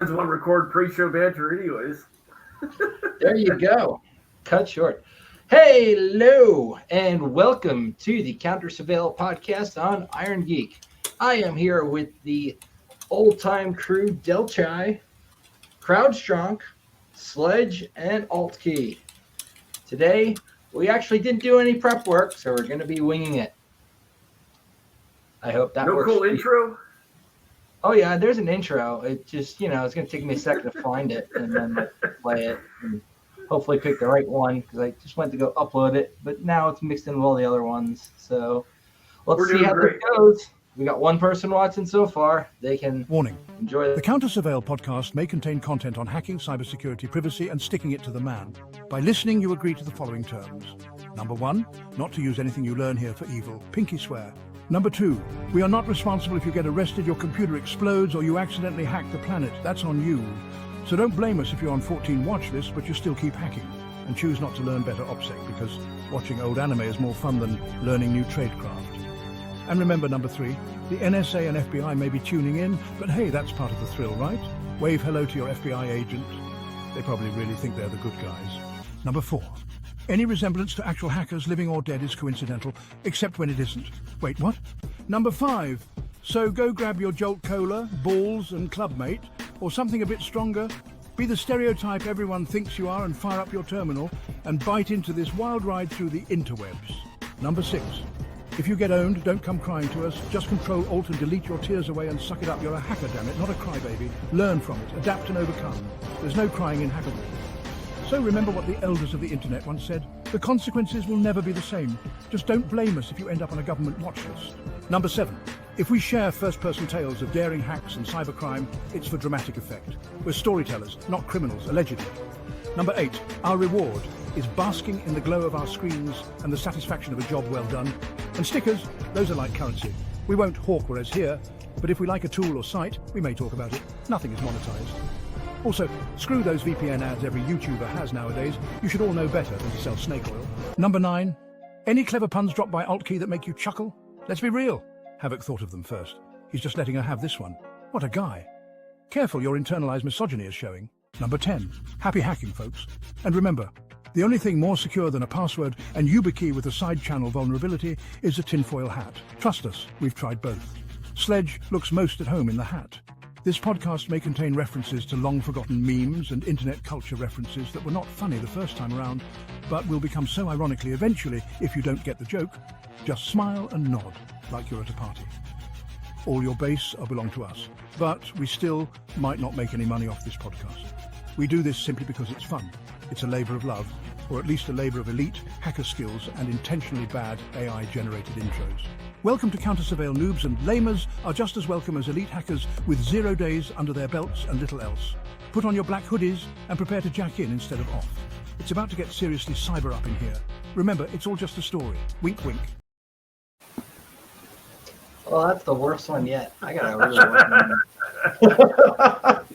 Want to record pre-show banter anyways. There you go. Cut short. Hello and welcome to the Counter Surveil podcast on Iron Geek. I am here with the old-time crew Delchai, Crowdstrong, Sledge, and Altkey. Today, we actually didn't do any prep work, so we're going to be winging it. I hope that works. No cool intro? Oh yeah, there's an intro. It just, it's going to take me a second to find it and then play it and hopefully pick the right one because I just went to go upload it, but now it's mixed in with all the other ones. So let's see how this goes. We got one person watching so far. They can enjoy The Counter Surveil podcast may contain content on hacking, cybersecurity, privacy, and sticking it to the man. By listening, you agree to the following terms. Number 1, not to use anything you learn here for evil. Pinky swear. Number 2, we are not responsible if you get arrested, your computer explodes, or you accidentally hack the planet. That's on you. So don't blame us if you're on 14 watch lists, but you still keep hacking. And choose not to learn better OPSEC, because watching old anime is more fun than learning new tradecraft. And remember, number 3, the NSA and FBI may be tuning in, but hey, that's part of the thrill, right? Wave hello to your FBI agent. They probably really think they're the good guys. Number 4. Any resemblance to actual hackers, living or dead, is coincidental, except when it isn't. Wait, what? Number 5. So go grab your Jolt Cola, balls, and clubmate, or something a bit stronger. Be the stereotype everyone thinks you are and fire up your terminal and bite into this wild ride through the interwebs. Number 6. If you get owned, don't come crying to us. Just Control Alt and delete your tears away and suck it up. You're a hacker, damn it, not a crybaby. Learn from it, adapt and overcome. There's no crying in hackerville. So remember what the elders of the internet once said. The consequences will never be the same. Just don't blame us if you end up on a government watch list. Number 7. If we share first-person tales of daring hacks and cybercrime, it's for dramatic effect. We're storytellers, not criminals, allegedly. Number 8. Our reward is basking in the glow of our screens and the satisfaction of a job well done. And stickers, those are like currency. We won't hawk whereas here, but if we like a tool or site, we may talk about it. Nothing is monetized. Also, screw those VPN ads every YouTuber has nowadays. You should all know better than to sell snake oil. Number 9. Any clever puns dropped by Altkey that make you chuckle? Let's be real. Havoc thought of them first. He's just letting her have this one. What a guy. Careful, your internalized misogyny is showing. Number 10. Happy hacking, folks. And remember, the only thing more secure than a password and YubiKey with a side channel vulnerability is a tinfoil hat. Trust us, we've tried both. Sledge looks most at home in the hat. This podcast may contain references to long-forgotten memes and internet culture references that were not funny the first time around, but will become so ironically eventually if you don't get the joke. Just smile and nod like you're at a party. All your base belong to us, but we still might not make any money off this podcast. We do this simply because it's fun. It's a labour of love, or at least a labour of elite hacker skills and intentionally bad AI-generated intros. Welcome to Counter Surveil noobs, and lamers are just as welcome as elite hackers with 0 days under their belts and little else. Put on your black hoodies and prepare to jack in instead of off. It's about to get seriously cyber up in here. Remember, it's all just a story. Wink, wink. Well, that's the worst one yet. I gotta really work on it.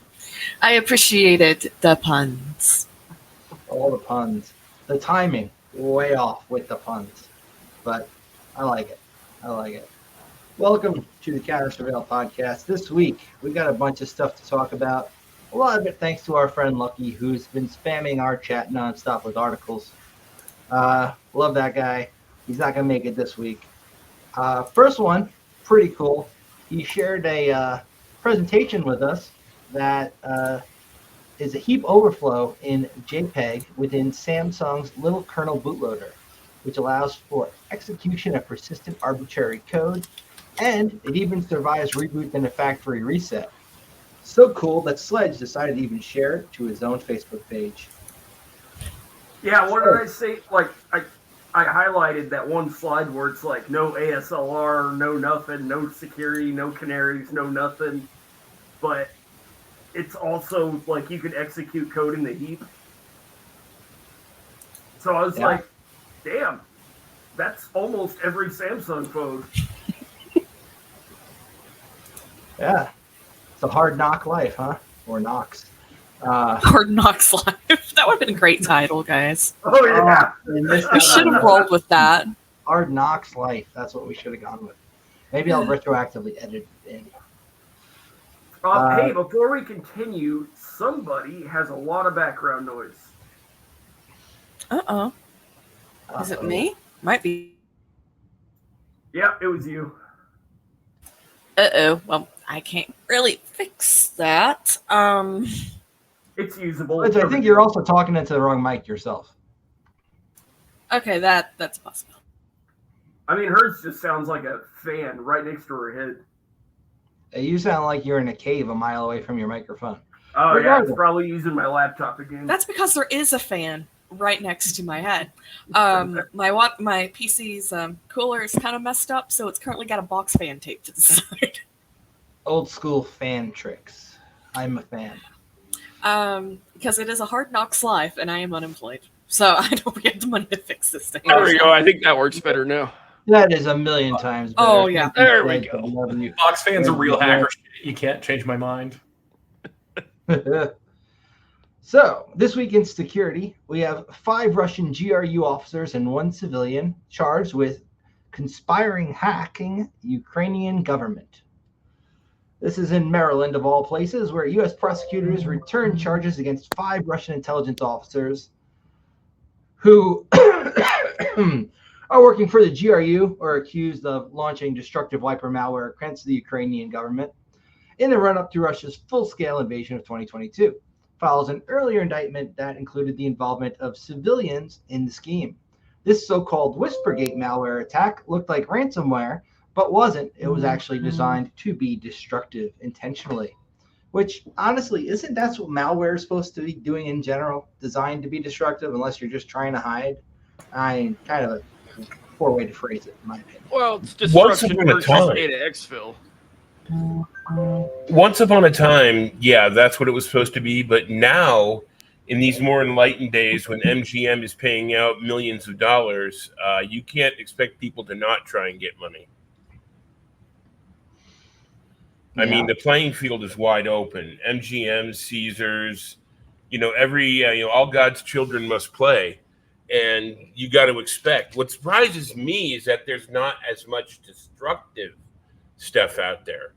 I appreciated the puns. All the puns. The timing, way off with the puns. But I like it. Welcome to the Counter Surveil podcast. This week, we got a bunch of stuff to talk about. A lot of it thanks to our friend Lucky, who's been spamming our chat nonstop with articles. Love that guy. He's not going to make it this week. First one, pretty cool. He shared a presentation with us that is a heap overflow in JPEG within Samsung's Little Kernel bootloader, which allows for execution of persistent arbitrary code, and it even survives reboot and a factory reset. So cool that Sledge decided to even share it to his own Facebook page. Yeah, what did I say? Like, I highlighted that one slide where it's like no ASLR, no nothing, no security, no canaries, no nothing. But it's also like you can execute code in the heap. So I was like, damn, that's almost every Samsung phone. Yeah. It's a hard knock life, huh? Or knocks. Hard Knocks Live. That would have been a great title, guys. Oh, yeah. We should have rolled with that. Hard Knocks Life. That's what we should have gone with. Maybe I'll retroactively edit it in. Hey, before we continue, somebody has a lot of background noise. Is it me? Might be. Yeah, it was you. Well, I can't really fix that. It's usable. Which I think you're also talking into the wrong mic yourself. Okay, that's possible. I mean, hers just sounds like a fan right next to her head. You sound like you're in a cave a mile away from your microphone. Oh, yeah, it's probably using my laptop again. That's because there is a fan right next to my head. My PC's cooler is kind of messed up, so it's currently got a box fan taped to the side. Old school fan tricks. I'm a fan. Because it is a Hard Knocks life, and I am unemployed, so I don't get the money to fix this thing. There we go. I think that works better now. That is a million times better. Oh, yeah. There we go. Box fans are real hacker shit. You can't change my mind. So, this week in security, we have 5 Russian GRU officers and 1 civilian charged with conspiring hacking Ukrainian government. This is in Maryland, of all places, where U.S. prosecutors returned charges against 5 Russian intelligence officers who are working for the GRU or accused of launching destructive wiper malware against the Ukrainian government in the run-up to Russia's full-scale invasion of 2022. Follows an earlier indictment that included the involvement of civilians in the scheme. This so-called Whispergate malware attack looked like ransomware, but wasn't. It was actually designed to be destructive intentionally, which honestly, isn't that what malware is supposed to be doing in general? Designed to be destructive, unless you're just trying to hide. Kind of a poor way to phrase it, in my opinion. Well, it's destruction versus data exfil. Once upon a time, yeah, that's what it was supposed to be. But now, in these more enlightened days, when MGM is paying out millions of dollars, you can't expect people to not try and get money. I mean, the playing field is wide open. MGM, Caesars, all God's children must play. And you got to expect. What surprises me is that there's not as much destructive stuff out there,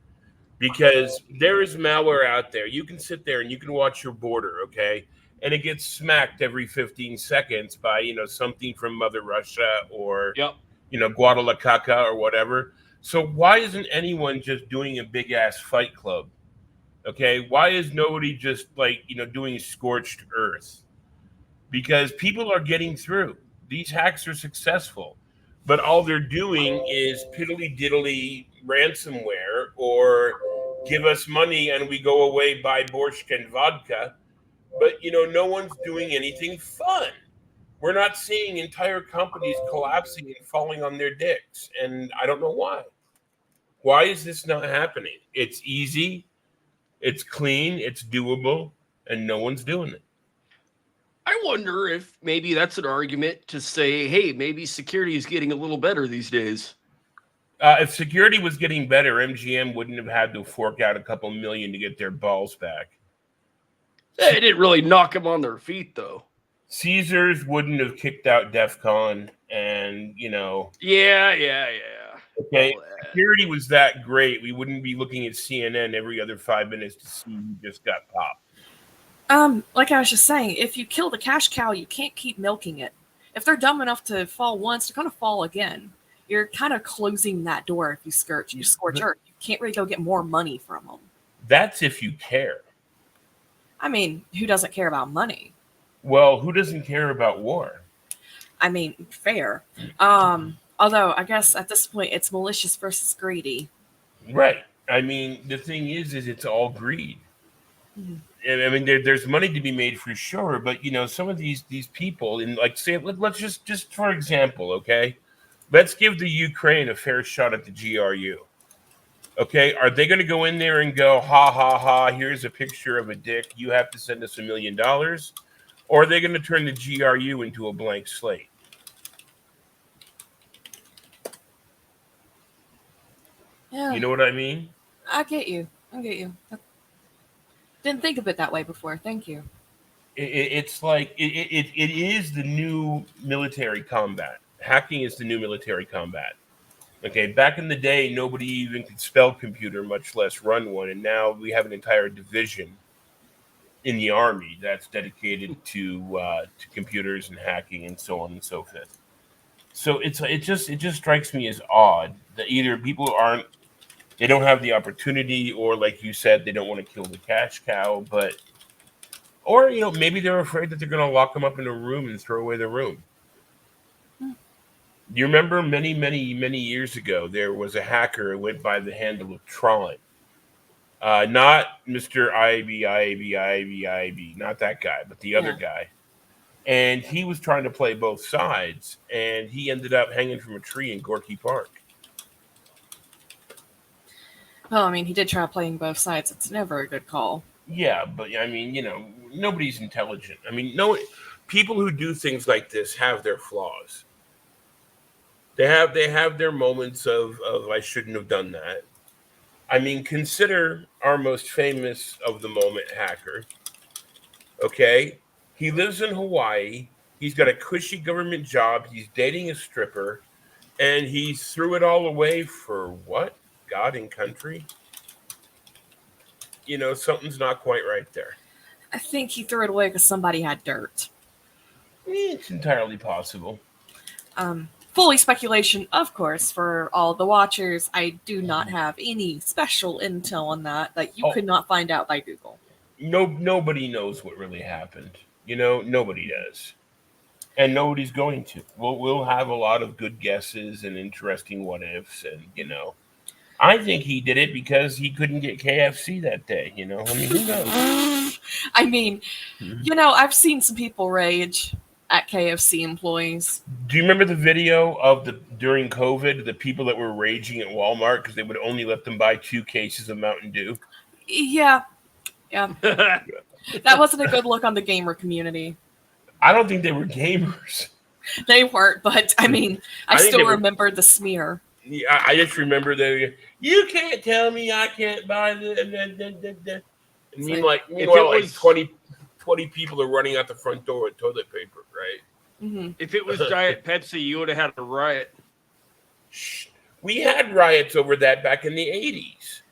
because there is malware out there. You can sit there and you can watch your border, okay? And it gets smacked every 15 seconds by, something from Mother Russia or, Guadalajara or whatever. So why isn't anyone just doing a big ass fight club? Okay, why is nobody just doing scorched earth? Because people are getting through. These hacks are successful, but all they're doing is piddly diddly ransomware or give us money and we go away, buy borscht and vodka. But no one's doing anything fun. We're not seeing entire companies collapsing and falling on their dicks. And I don't know why. Why is this not happening? It's easy, it's clean, it's doable, and no one's doing it. I wonder if maybe that's an argument to say, hey, maybe security is getting a little better these days. If security was getting better, MGM wouldn't have had to fork out a couple million to get their balls back. It didn't really knock them on their feet, though. Caesars wouldn't have kicked out DEF CON, and, Yeah. Okay, security was that great. We wouldn't be looking at CNN every other 5 minutes to see who just got popped. Like I was just saying, if you kill the cash cow, you can't keep milking it. If they're dumb enough to fall once, they're going to fall again. You're kind of closing that door if you scorch earth. You can't really go get more money from them. That's if you care. I mean, who doesn't care about money? Well, who doesn't care about war? I mean, fair. Although, I guess at this point, it's malicious versus greedy. Right. I mean, the thing is it's all greed. And I mean, there's money to be made for sure, but some of these people, in let's just for example, okay, let's give the Ukraine a fair shot at the GRU. Okay, are they going to go in there and go, ha ha ha? Here's a picture of a dick. You have to send us $1 million, or are they going to turn the GRU into a blank slate? Yeah, You know what I mean? I get you. Didn't think of it that way before. Thank you. It's like it is the new military combat. Hacking is the new military combat. Okay, back in the day, nobody even could spell computer, much less run one, and now we have an entire division in the Army that's dedicated to computers and hacking and so on and so forth. So it just strikes me as odd that either people they don't have the opportunity, or like you said, they don't want to kill the cash cow, or maybe they're afraid that they're going to lock them up in a room and throw away the room. You remember many years ago, there was a hacker who went by the handle of Tron. Not Mr. IB, not that guy, but the other guy. And he was trying to play both sides, and he ended up hanging from a tree in Gorky Park. Well, I mean, he did try playing both sides. It's never a good call. Yeah, but I mean, nobody's intelligent. I mean, people who do things like this have their flaws. They have their moments of I shouldn't have done that. I mean, consider our most famous of the moment hacker. Okay, he lives in Hawaii. He's got a cushy government job. He's dating a stripper, and he threw it all away for what? God and country? Something's not quite right there. I think he threw it away because somebody had dirt. It's entirely possible. Fully speculation, of course, for all the watchers. I do not have any special intel on that you could not find out by Google. Nobody knows what really happened. Nobody does. And nobody's going to. We'll have a lot of good guesses and interesting what ifs, and I think he did it because he couldn't get KFC that day. I mean, who knows? I mean, I've seen some people rage at KFC employees. Do you remember the video of during COVID, the people that were raging at Walmart because they would only let them buy 2 cases of Mountain Dew? Yeah. That wasn't a good look on the gamer community. I don't think they were gamers. They weren't, but I mean, I still remember the smear. Yeah, I just remember that you can't tell me I can't buy the. I mean, meanwhile, 20 people are running out the front door with toilet paper, right? Mm-hmm. If it was Diet Pepsi, you would have had a riot. We had riots over that back in the 80s.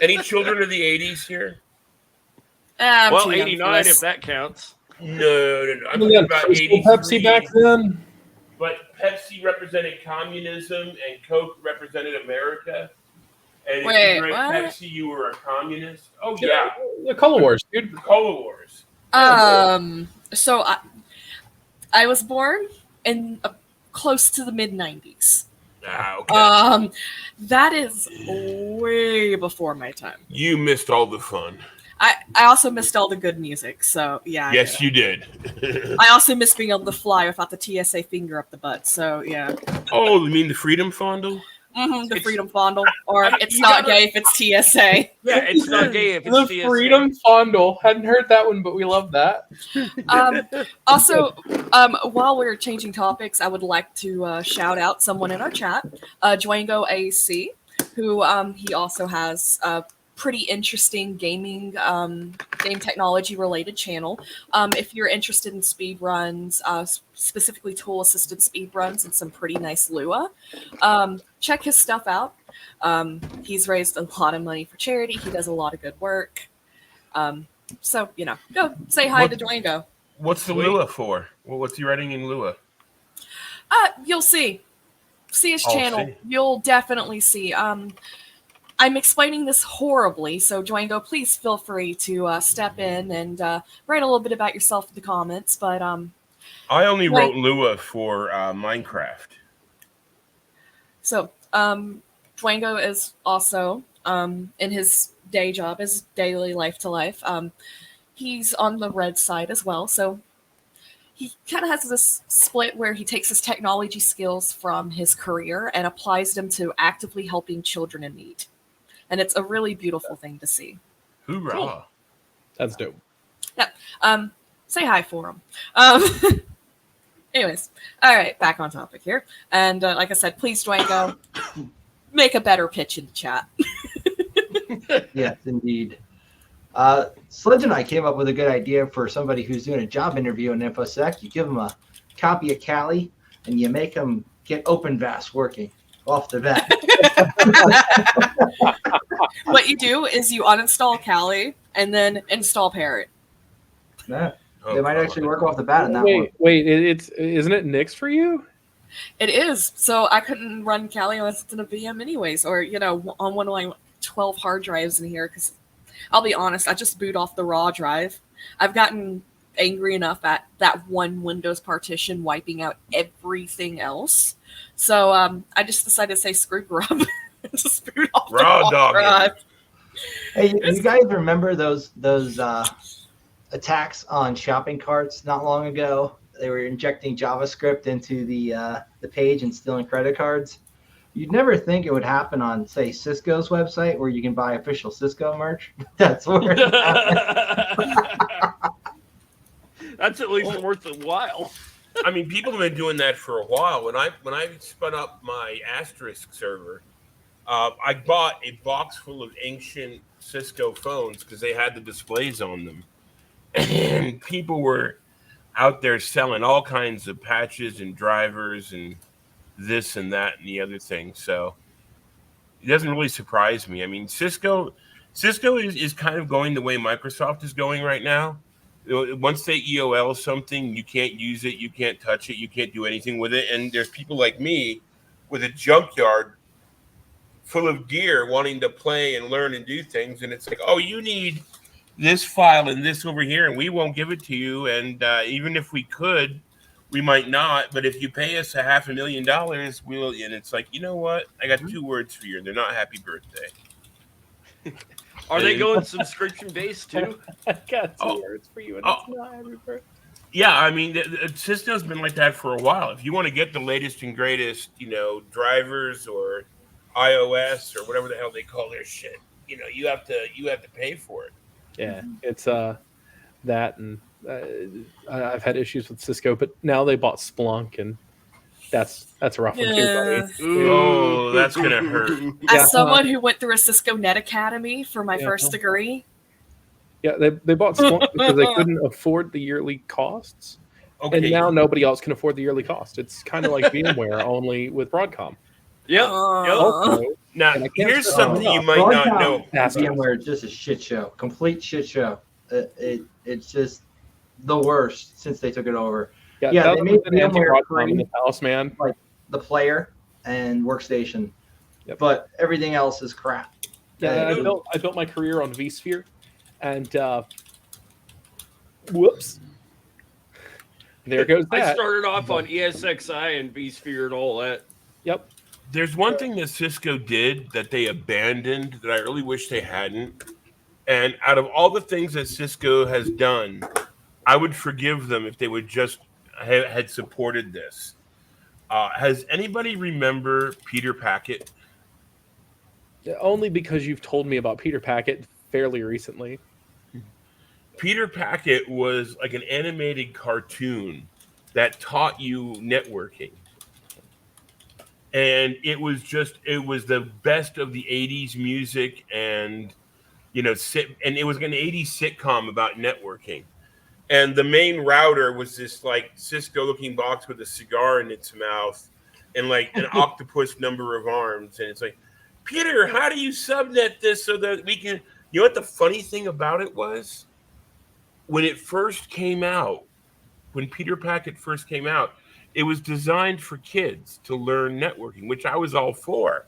Any children of the 80s here? Well, 89 if that counts. No. I'm talking about 83. Pepsi back then. But Pepsi represented communism and Coke represented America. And if you drank Pepsi, you were a communist. Oh, yeah. The Color Wars, dude. The Color Wars. So I was born in close to the mid-90s. Okay. That is way before my time. You missed all the fun. I also missed all the good music, so yeah. Yes, you did. I also missed being able to fly without the TSA finger up the butt, so yeah. Oh, you mean the Freedom Fondle? Mm-hmm, the Freedom Fondle, or it's not gay if it's TSA. Yeah, it's not gay if it's the TSA. Freedom Fondle. Hadn't heard that one, but we love that. Also, while we're changing topics, I would like to shout out someone in our chat, Dwango AC, who he also has a pretty interesting game technology related channel. If you're interested in speed runs, specifically tool assisted speed runs and some pretty nice Lua, check his stuff out. He's raised a lot of money for charity. He does a lot of good work. So go say hi to Dwango. What's the Lua for? Well, what's he writing in Lua? You'll see his I'll channel. see. You'll definitely see. I'm explaining this horribly, so Dwango, please feel free to step in and write a little bit about yourself in the comments. But I only wrote Lua for Minecraft. So Dwango is also in his day job, his daily life to life. He's on the red side as well, so he kind of has this split where he takes his technology skills from his career and applies them to actively helping children in need. And it's a really beautiful thing to see. Hoorah. Cool. That's dope. Yeah. Say hi for him. Anyways, all right, back on topic here. And like I said, please, Dwango, make a better pitch in the chat. Yes, indeed. Sledge and I came up with a good idea for somebody who's doing a job interview in InfoSec. You give them a copy of Kali, and you make them get OpenVAS working. off the bat. What you do is you uninstall Kali and then install Parrot. Yeah, Oh, they might God. actually work off the bat in that one. Wait, isn't it Nix for you? It is. So I couldn't run Kali unless it's in a VM anyways, or, on one of my 12 hard drives in here, because I'll be honest, I just boot off the raw drive. I've gotten angry enough at that one Windows partition wiping out everything else. So I just decided to say screw grub. Just boot off the Raw raw dog it. drive. Hey, you guys remember those attacks on shopping carts not long ago? They were injecting JavaScript into the page and stealing credit cards. You'd never think it would happen on, say, Cisco's website where you can buy official Cisco merch. That's where it happened. That's at least worth a while. I mean, people have been doing that for a while. When I spun up my Asterisk server, I bought a box full of ancient Cisco phones because they had the displays on them, and people were out there selling all kinds of patches and drivers and this and that and the other thing. So it doesn't really surprise me. I mean, Cisco is kind of going the way Microsoft is going right now. Once they EOL something, you can't use it, you can't touch it, you can't do anything with it. And there's people like me with a junkyard full of gear wanting to play and learn and do things. And it's like, oh, you need this file and this over here, and we won't give it to you. And even if we could, we might not. But if you pay us $500,000, we'll. And it's like, you know what? I got 2 words for you. They're not happy birthday. Are they going subscription based too? I got 2 Oh. words for you, and Oh. it's not happy birthday. Yeah, I mean, Cisco's been like that for a while. If you want to get the latest and greatest, drivers or iOS or whatever the hell they call their shit, you have to pay for it. Yeah, it's that, and I've had issues with Cisco, but now they bought Splunk, and that's a rough one too, Yeah. buddy. Oh, that's gonna hurt. Yeah. As someone who went through a Cisco Net Academy for my first degree, Yeah, they bought Splunk because they couldn't afford the yearly costs, Okay, and now nobody else can afford the yearly cost. It's kind of like VMware, only with Broadcom. Yep. Also, now and I can't here's say- something you might not know. VMware is just a shit show, complete shit show. It's just the worst since they took it over. yeah, Yeah, that they was made an VMware anti-Broadcom in free. the house, man. The player and workstation, Yep. but everything else is crap. Yeah, I built my career on vSphere, and whoops, there goes I that. started off on ESXi and vSphere and all that. Yep. There's one thing that Cisco did that they abandoned that I really wish they hadn't. And out of all the things that Cisco has done, I would forgive them if they would just had supported this. Has anybody remember Peter Packet? Only because you've told me about Peter Packet fairly recently. Peter Packet was like an animated cartoon that taught you networking. And it was the best of the 80s music and and it was an 80s sitcom about networking. And the main router was this like Cisco looking box with a cigar in its mouth and like an octopus number of arms. And it's like, Peter, how do you subnet this so that we can, what the funny thing about it was? When it first came out, when Peter Packet first came out, it was designed for kids to learn networking, which I was all for.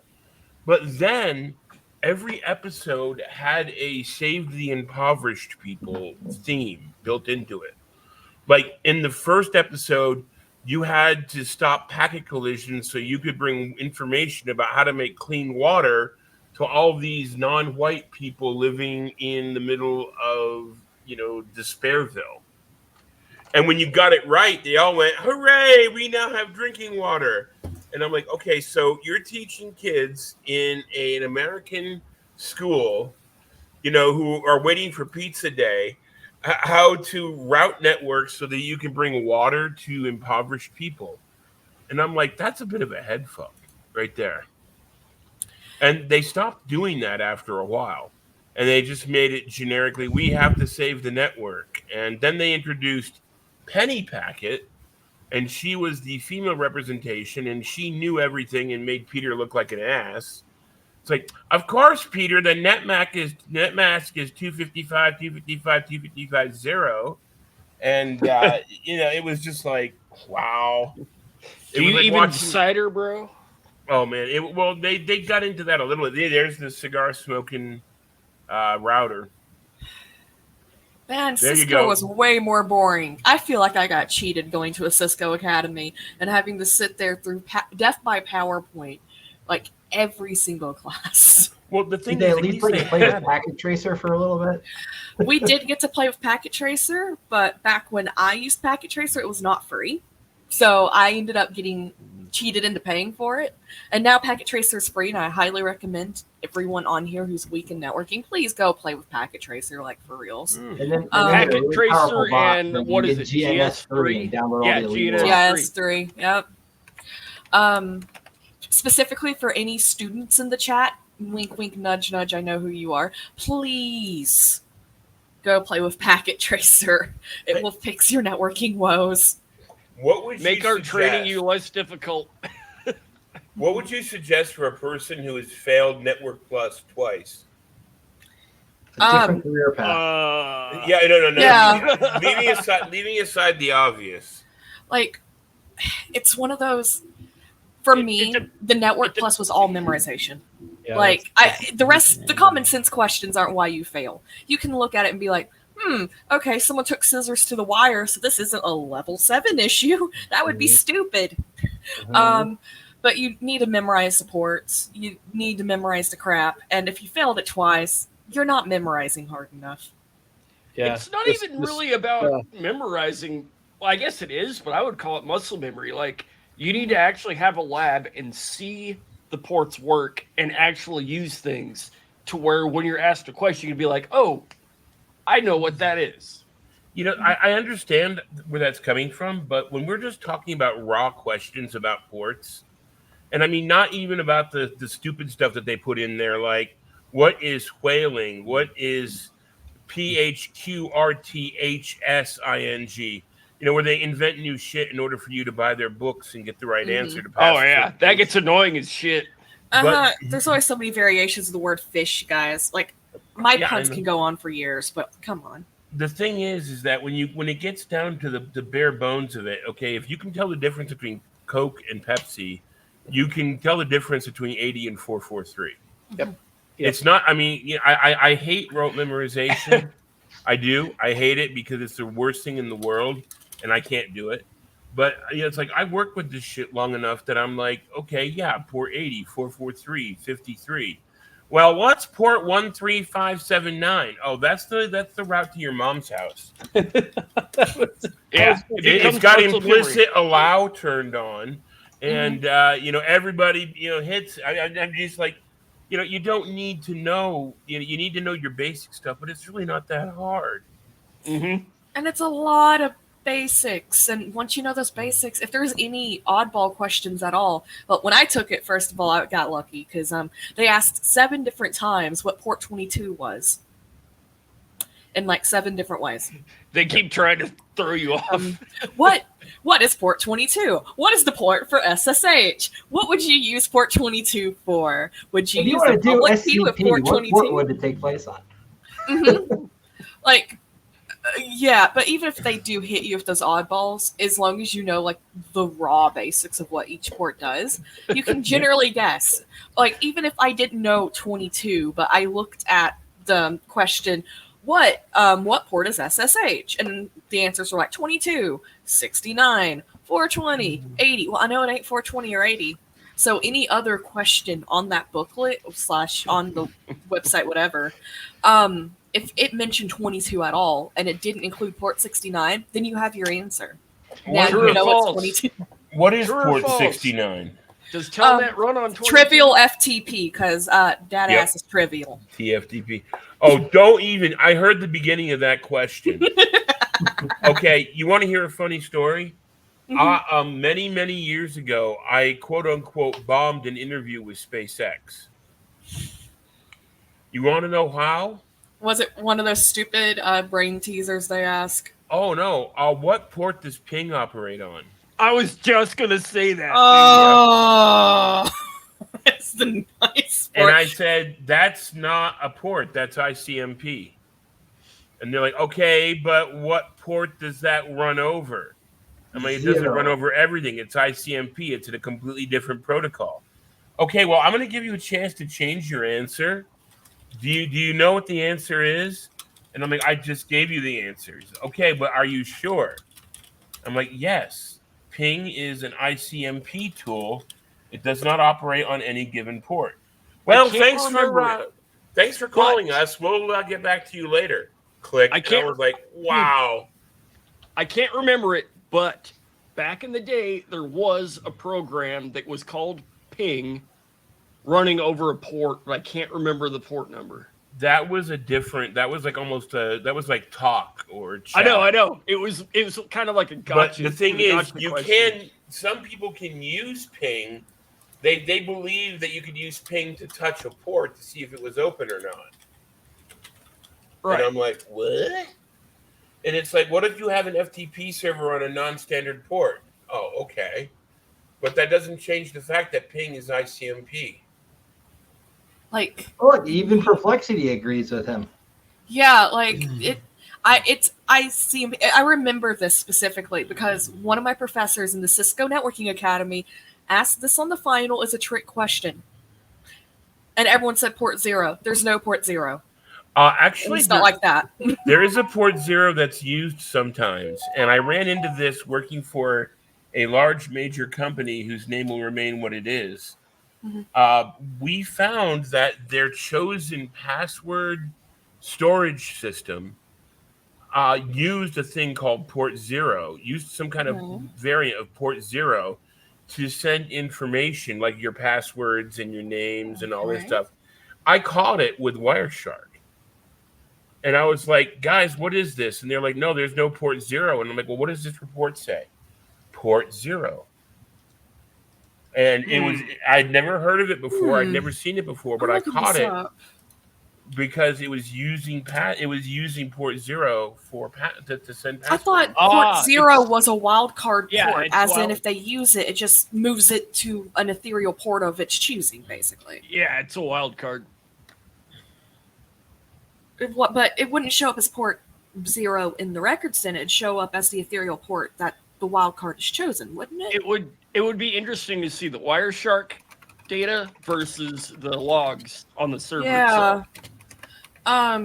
But then every episode had a Save the Impoverished People theme built into it. Like in the first episode, you had to stop packet collisions so you could bring information about how to make clean water to all these non-white people living in the middle of, Despairville. And when you got it right, they all went, hooray, we now have drinking water. And I'm like, okay, so you're teaching kids in an American school, who are waiting for pizza day, how to route networks so that you can bring water to impoverished people. And I'm like, that's a bit of a head fuck right there. And they stopped doing that after a while. And they just made it generically, we have to save the network. And then they introduced Penny Packet, and she was the female representation, and she knew everything and made Peter look like an ass. It's like, of course, Peter, the net mask is 255, 255, 255, 0. And, it was just like, wow. Do you like even watching cider, bro? Oh, man. They got into that a little bit. There's the cigar smoking router. Man, There you Cisco go. was way more boring. I feel like I got cheated going to a Cisco Academy and having to sit there through death by PowerPoint, like every single class. Well, the thing Did they is, at least let you play with Packet Tracer for a little bit? We did get to play with Packet Tracer, but back when I used Packet Tracer, it was not free. So I ended up getting cheated into paying for it. And now Packet Tracer is free, and I highly recommend everyone on here who's weak in networking, please go play with Packet Tracer, like for reals. And then Packet they have a really Tracer powerful bot and that you what is get it, GNS3 and download Yeah, all the elite GNS3. ones. GS3, yep. Specifically for any students in the chat, wink, wink, nudge, nudge, I know who you are. Please go play with Packet Tracer. It will fix your networking woes. What would Make you our suggest? training you less difficult. What would you suggest for a person who has failed Network Plus twice? A different career path. No. Yeah. Leaving aside the obvious. Like, it's one of those. For me, the Network Plus was all memorization. Yeah, Like, the common sense questions aren't why you fail. You can look at it and be like, okay, someone took scissors to the wire, so this isn't a level 7 issue. That would be stupid. But you need to memorize the ports. You need to memorize the crap. And if you failed it twice, you're not memorizing hard enough. yeah. It's not even really about memorizing. Well, I guess it is, but I would call it muscle memory. Like, you need to actually have a lab and see the ports work and actually use things to where when you're asked a question, you'd be like, oh, I know what that is. I understand where that's coming from, but when we're just talking about raw questions about ports, and I mean, not even about the stupid stuff that they put in there, like what is whaling? What is PHQRTHSING? Where they invent new shit in order for you to buy their books and get the right answer to pass. Oh, yeah. That gets annoying as shit. There's always so many variations of the word fish, guys. Like, my puns can go on for years, but come on. The thing is that when it gets down to the bare bones of it, okay, if you can tell the difference between Coke and Pepsi, you can tell the difference between 80 and 443. Yep. It's not. I mean, I hate rote memorization. I do. I hate it because it's the worst thing in the world, and I can't do it. But it's like I work with this shit long enough that I'm like, okay, yeah, port 80, 443, 53. Well, what's port 13579? Oh, that's the route to your mom's house. Yeah. It's got implicit allow turned on, and everybody hits. I'm just like, you don't need to know. You need to know your basic stuff, but it's really not that hard. Mm-hmm. And it's a lot of basics. And once you know those basics, if there's any oddball questions at all, but when I took it, first of all, I got lucky because they asked 7 different times what port 22 was in like 7 different ways. They keep trying to throw you off. What is port 22? What is the port for SSH? What would you use port 22 for? Would you If you use want the to do public key with SCP, port what 22? port would it take place on? Like, yeah, but even if they do hit you with those oddballs, as long as you know like the raw basics of what each port does, you can generally guess. Like, even if I didn't know 22, but I looked at the question, what port is SSH? And the answers were like 22, 69, 420, 80. Well, I know it ain't 420 or 80. So any other question on that booklet / on the website, whatever, if it mentioned 22 at all and it didn't include port 69, then you have your answer. Now True you or know false? it's 22. What is True or port false? 69? Does Telnet run on 22? Trivial FTP, because that Yep. ass is trivial. TFTP. Oh, don't even. I heard the beginning of that question. Okay, you want to hear a funny story? Many years ago, I quote unquote bombed an interview with SpaceX. You want to know how? Was it one of those stupid brain teasers they ask? Oh no! What port does ping operate on? I was just gonna say that. Oh, that's the nice And part. I said, that's not a port. That's ICMP. And they're like, okay, but what port does that run over? I mean, it doesn't run over everything. It's ICMP. It's in a completely different protocol. Okay, well, I'm going to give you a chance to change your answer. Do you know what the answer is? And I'm like, I just gave you the answers. Okay, but are you sure? I'm like, yes. Ping is an ICMP tool. It does not operate on any given port. Well, thanks for calling us. We'll get back to you later. Click. I was like, wow. I can't remember it, but back in the day, there was a program that was called Ping running over a port, but I can't remember the port number. That was like talk or chat. I know. It was kind of like a gotcha. But the thing is, some people can use Ping. They believe that you could use Ping to touch a port to see if it was open or not. Right. And I'm like, what? And it's like, what if you have an FTP server on a non-standard port? Oh, okay. But that doesn't change the fact that Ping is ICMP. Like, look, even Perplexity agrees with him. Yeah, like I remember this specifically because one of my professors in the Cisco Networking Academy asked this on the final as a trick question. And everyone said port 0. There's no port 0. Actually, it's not like that. There is a port 0 that's used sometimes. And I ran into this working for a large major company whose name will remain what it is. Mm-hmm. We found that their chosen password storage system used a thing called port 0, used some kind of variant of port 0 to send information like your passwords and your names and all this stuff. I caught it with Wireshark. And I was like, guys, what is this? And they're like, no, there's no port 0. And I'm like, well, what does this report say? Port 0. And it was, I'd never heard of it before. I'd never seen it before, but I caught it because it was using port 0 to send passwords. I thought port 0 was a wildcard port, as in if they use it, it just moves it to an ethereal port of its choosing, basically. Yeah, it's a wildcard. But it wouldn't show up as port 0 in the records, then it'd show up as the ethereal port that the wildcard is chosen, wouldn't it? It would be interesting to see the Wireshark data versus the logs on the server itself. But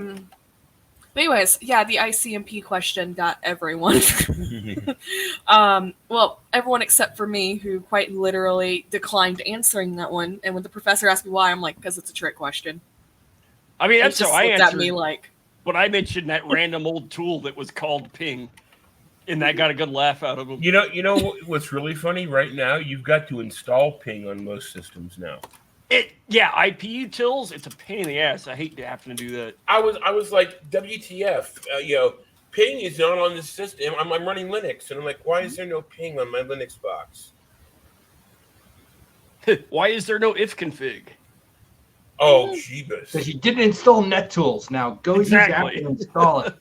anyways, the ICMP question got everyone. Well, everyone except for me, who quite literally declined answering that one. And when the professor asked me why, I'm like, because it's a trick question. I mean, that's how I answered. At me like, but I mentioned that random old tool that was called Ping, and that got a good laugh out of him. You know what's really funny right now? You've got to install Ping on most systems now. IP utils, it's a pain in the ass. I hate to have to do that. I was like, WTF? Ping is not on the system. I'm running Linux, and I'm like, why is there no Ping on my Linux box? Why is there no ifconfig? Oh, jeebus. Because you didn't install NetTools. Now go use that and install it.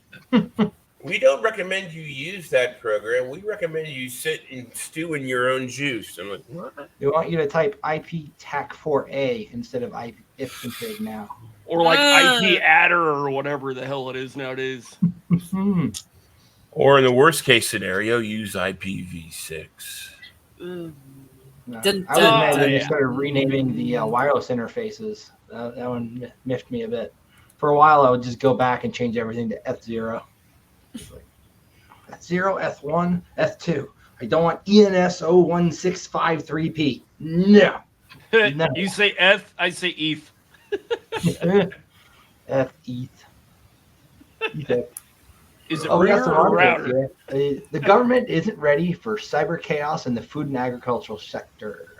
We don't recommend you use that program. We recommend you sit and stew in your own juice. I'm like, what? We want you to type iptac4a instead of ifconfig now. Or like IP adder or whatever the hell it is nowadays. Or in the worst case scenario, use IPv6. I was mad when you started renaming the wireless interfaces. That one miffed me a bit. For a while, I would just go back and change everything to F0. Like, F0, F1, F2. I don't want ENS 01653P. No. You say F, I say ETH. F ETH. Is it router or router? The government isn't ready for cyber chaos in the food and agricultural sector.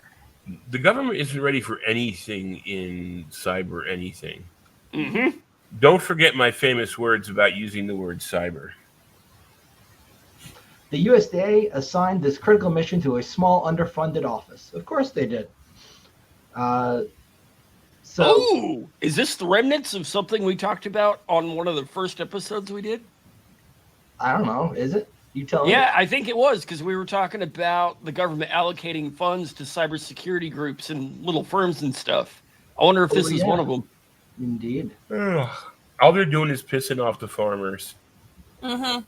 The government isn't ready for anything in cyber anything. Mm-hmm. Don't forget my famous words about using the word cyber. The USDA assigned this critical mission to a small, underfunded office. Of course they did. Is this the remnants of something we talked about on one of the first episodes we did? I don't know. Is it? You tell me. Yeah, I think it was because we were talking about the government allocating funds to cybersecurity groups and little firms and stuff. I wonder if this is one of them. Indeed. Ugh. All they're doing is pissing off the farmers. Mm-hmm.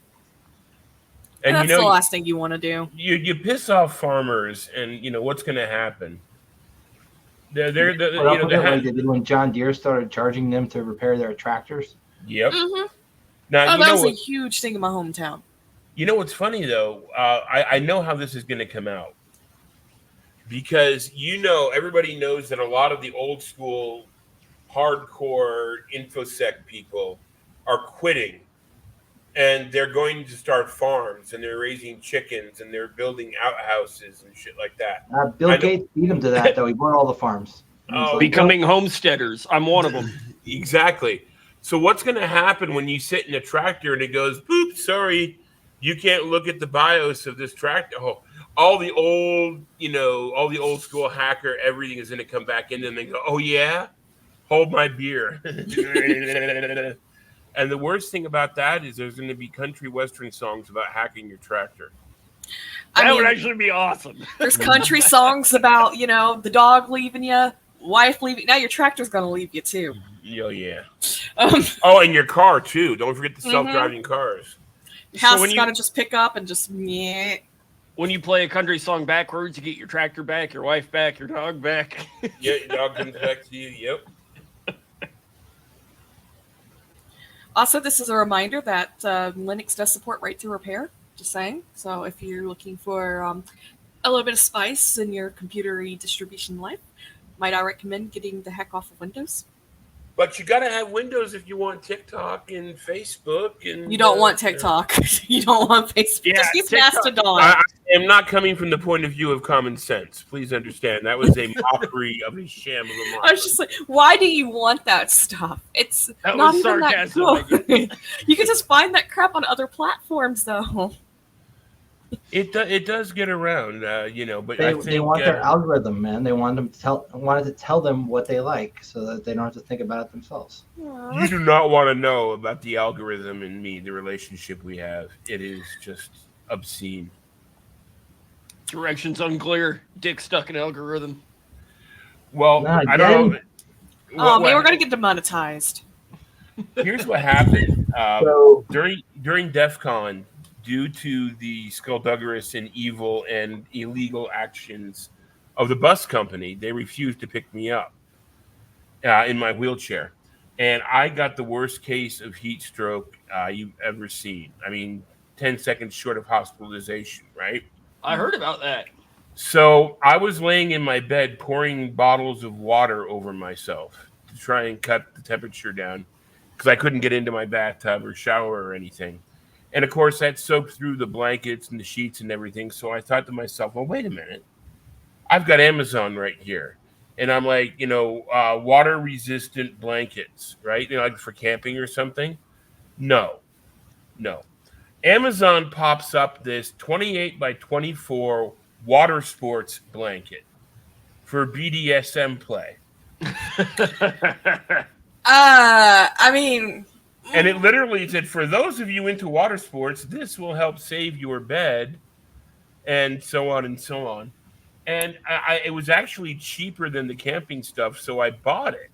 And That's you the know, last thing you want to do. you piss off farmers, and you know what's going to happen. They're Put up with it like they did when John Deere started charging them to repair their tractors. Yep. Mm-hmm. Now Oh, you that know was a what, huge thing in my hometown. you know what's funny though. I know how this is going to come out because everybody knows that a lot of the old school, hardcore infosec people are quitting. And they're going to start farms, and they're raising chickens, and they're building outhouses and shit like that. Bill Gates beat him to that, though. He bought all the farms. Oh, Becoming homesteaders. I'm one of them. Exactly. So what's going to happen when you sit in a tractor and it goes, boop, sorry, you can't look at the BIOS of this tractor. Oh, all the old school hacker, everything is going to come back in, and they go, oh, yeah? Hold my beer. And the worst thing about that is there's going to be country western songs about hacking your tractor. That would actually be awesome. There's country songs about, the dog leaving you, wife leaving. Now your tractor's going to leave you too. Oh, yeah. Um, Oh, and your car, too. Don't forget the self-driving cars. House when has got to just pick up and just, yeah. When you play a country song backwards, you get your tractor back, your wife back, your dog back. Yeah, your dog comes back to you. Yep. Also, this is a reminder that Linux does support right to repair. Just saying. So if you're looking for a little bit of spice in your computery distribution life, might I recommend getting the heck off of Windows? But you got to have Windows if you want TikTok and Facebook. And You don't want TikTok. You don't want Facebook. Yeah, Just use TikTok. Mastodon. I am not coming from the point of view of common sense. Please understand. That was a mockery of a sham of a I mockery. was just like, why do you want that stuff? It's That not was even that sarcasm, good. You can just find that crap on other platforms, though. It does get around, but I think They want their algorithm, man. They wanted to tell them what they like so that they don't have to think about it themselves. you do not want to know about the algorithm and me, the relationship we have. It is just obscene. Directions unclear. Dick stuck in algorithm. Well, Not I don't know. again. Oh, man, we're going to get demonetized. Here's what happened. So During DEF CON, due to the skullduggerous and evil and illegal actions of the bus company, they refused to pick me up in my wheelchair. And I got the worst case of heat stroke you've ever seen. I mean, 10 seconds short of hospitalization, right? I heard about that. So I was laying in my bed pouring bottles of water over myself to try and cut the temperature down because I couldn't get into my bathtub or shower or anything. And, of course, that soaked through the blankets and the sheets and everything. So I thought to myself, well, wait a minute. I've got Amazon right here. And I'm like, water-resistant blankets, right? Like for camping or something. No. Amazon pops up this 28 by 24 water sports blanket for BDSM play. I mean... And it literally said, for those of you into water sports, this will help save your bed, and so on and so on. And it was actually cheaper than the camping stuff, so I bought it.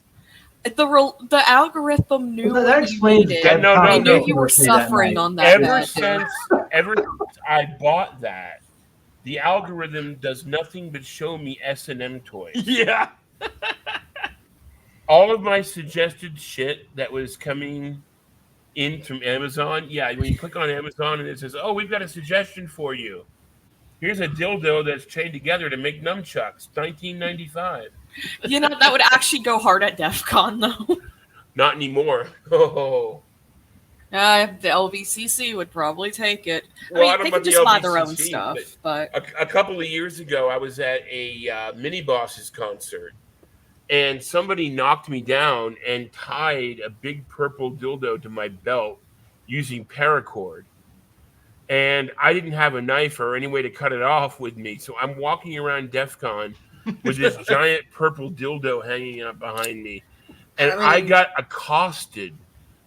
The algorithm knew that what you explains needed. that. No, They knew no. you were suffering on that Ever bed. since I bought that, the algorithm does nothing but show me S&M toys. Yeah. All of my suggested shit that was coming in from Amazon, when you click on Amazon and it says, oh, we've got a suggestion for you. Here's a dildo that's chained together to make nunchucks, $19.95. That would actually go hard at DEF CON, though. Not anymore. Oh. The LVCC would probably take it. Well, I I don't mean, they know could just about buy the their own LVCC, stuff, but... A couple of years ago, I was at a Mini Bosses concert, and somebody knocked me down and tied a big purple dildo to my belt using paracord. And I didn't have a knife or any way to cut it off with me. So I'm walking around DEF CON with this giant purple dildo hanging up behind me. And I got accosted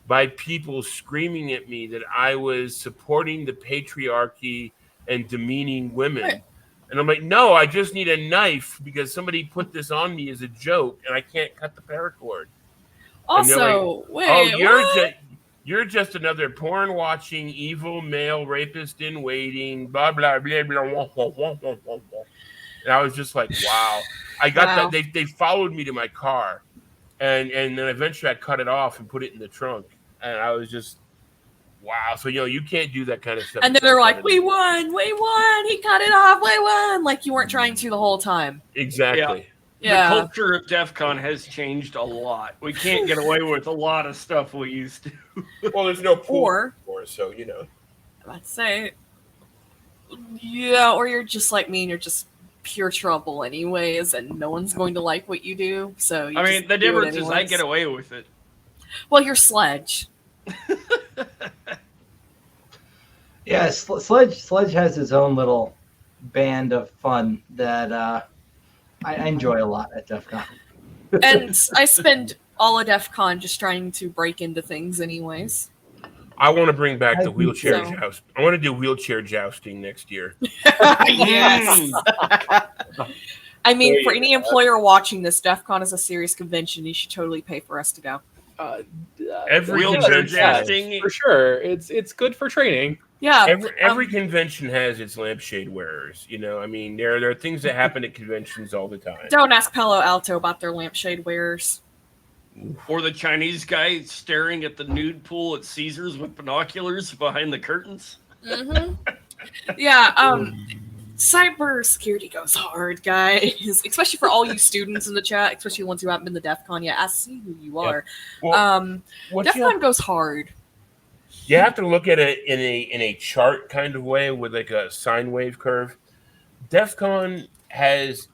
by people screaming at me that I was supporting the patriarchy and demeaning women. Right. And I'm like, no, I just need a knife because somebody put this on me as a joke and I can't cut the paracord. Also, wait, oh, you're just another porn watching evil male rapist in waiting, blah blah blah blah. Wah, wah, wah, wah, wah, wah. And I was just like, wow. I got that. They followed me to my car, and then eventually I cut it off and put it in the trunk. And I was just, wow. So you can't do that kind of stuff. And then they're like, we won, he cut it off, we won. Like you weren't trying to the whole time. Exactly. Yeah. The culture of DEF CON has changed a lot. We can't get away with a lot of stuff we used to. Well, there's no pool Or, so I'd say, yeah, or you're just like me and you're just pure trouble anyways, and no one's going to like what you do. So you just the do it difference is I anyways. get away with it. Well, you're Sledge. Yeah, Sledge has his own little band of fun that I enjoy a lot at DEF CON. And I spend all of DEF CON just trying to break into things anyways. I want to bring back the wheelchair so. joust. I want to do wheelchair jousting next year. Yes. I mean, There for you any employer watching this, DEF CON is a serious convention. You should totally pay for us to go. Every Wheelchair convention, jousting. For sure. It's good for training. Yeah. every convention has its lampshade wearers. I mean, there are things that happen at conventions all the time. Don't ask Palo Alto about their lampshade wearers. Or the Chinese guy staring at the nude pool at Caesars with binoculars behind the curtains. Mm-hmm. Yeah. Cyber security goes hard, guys. Especially for all you students in the chat, especially the ones who haven't been to DEF CON yet. I see who you are. Well, what DEF you CON goes hard. You have to look at it in a chart kind of way with like a sine wave curve. DEF CON has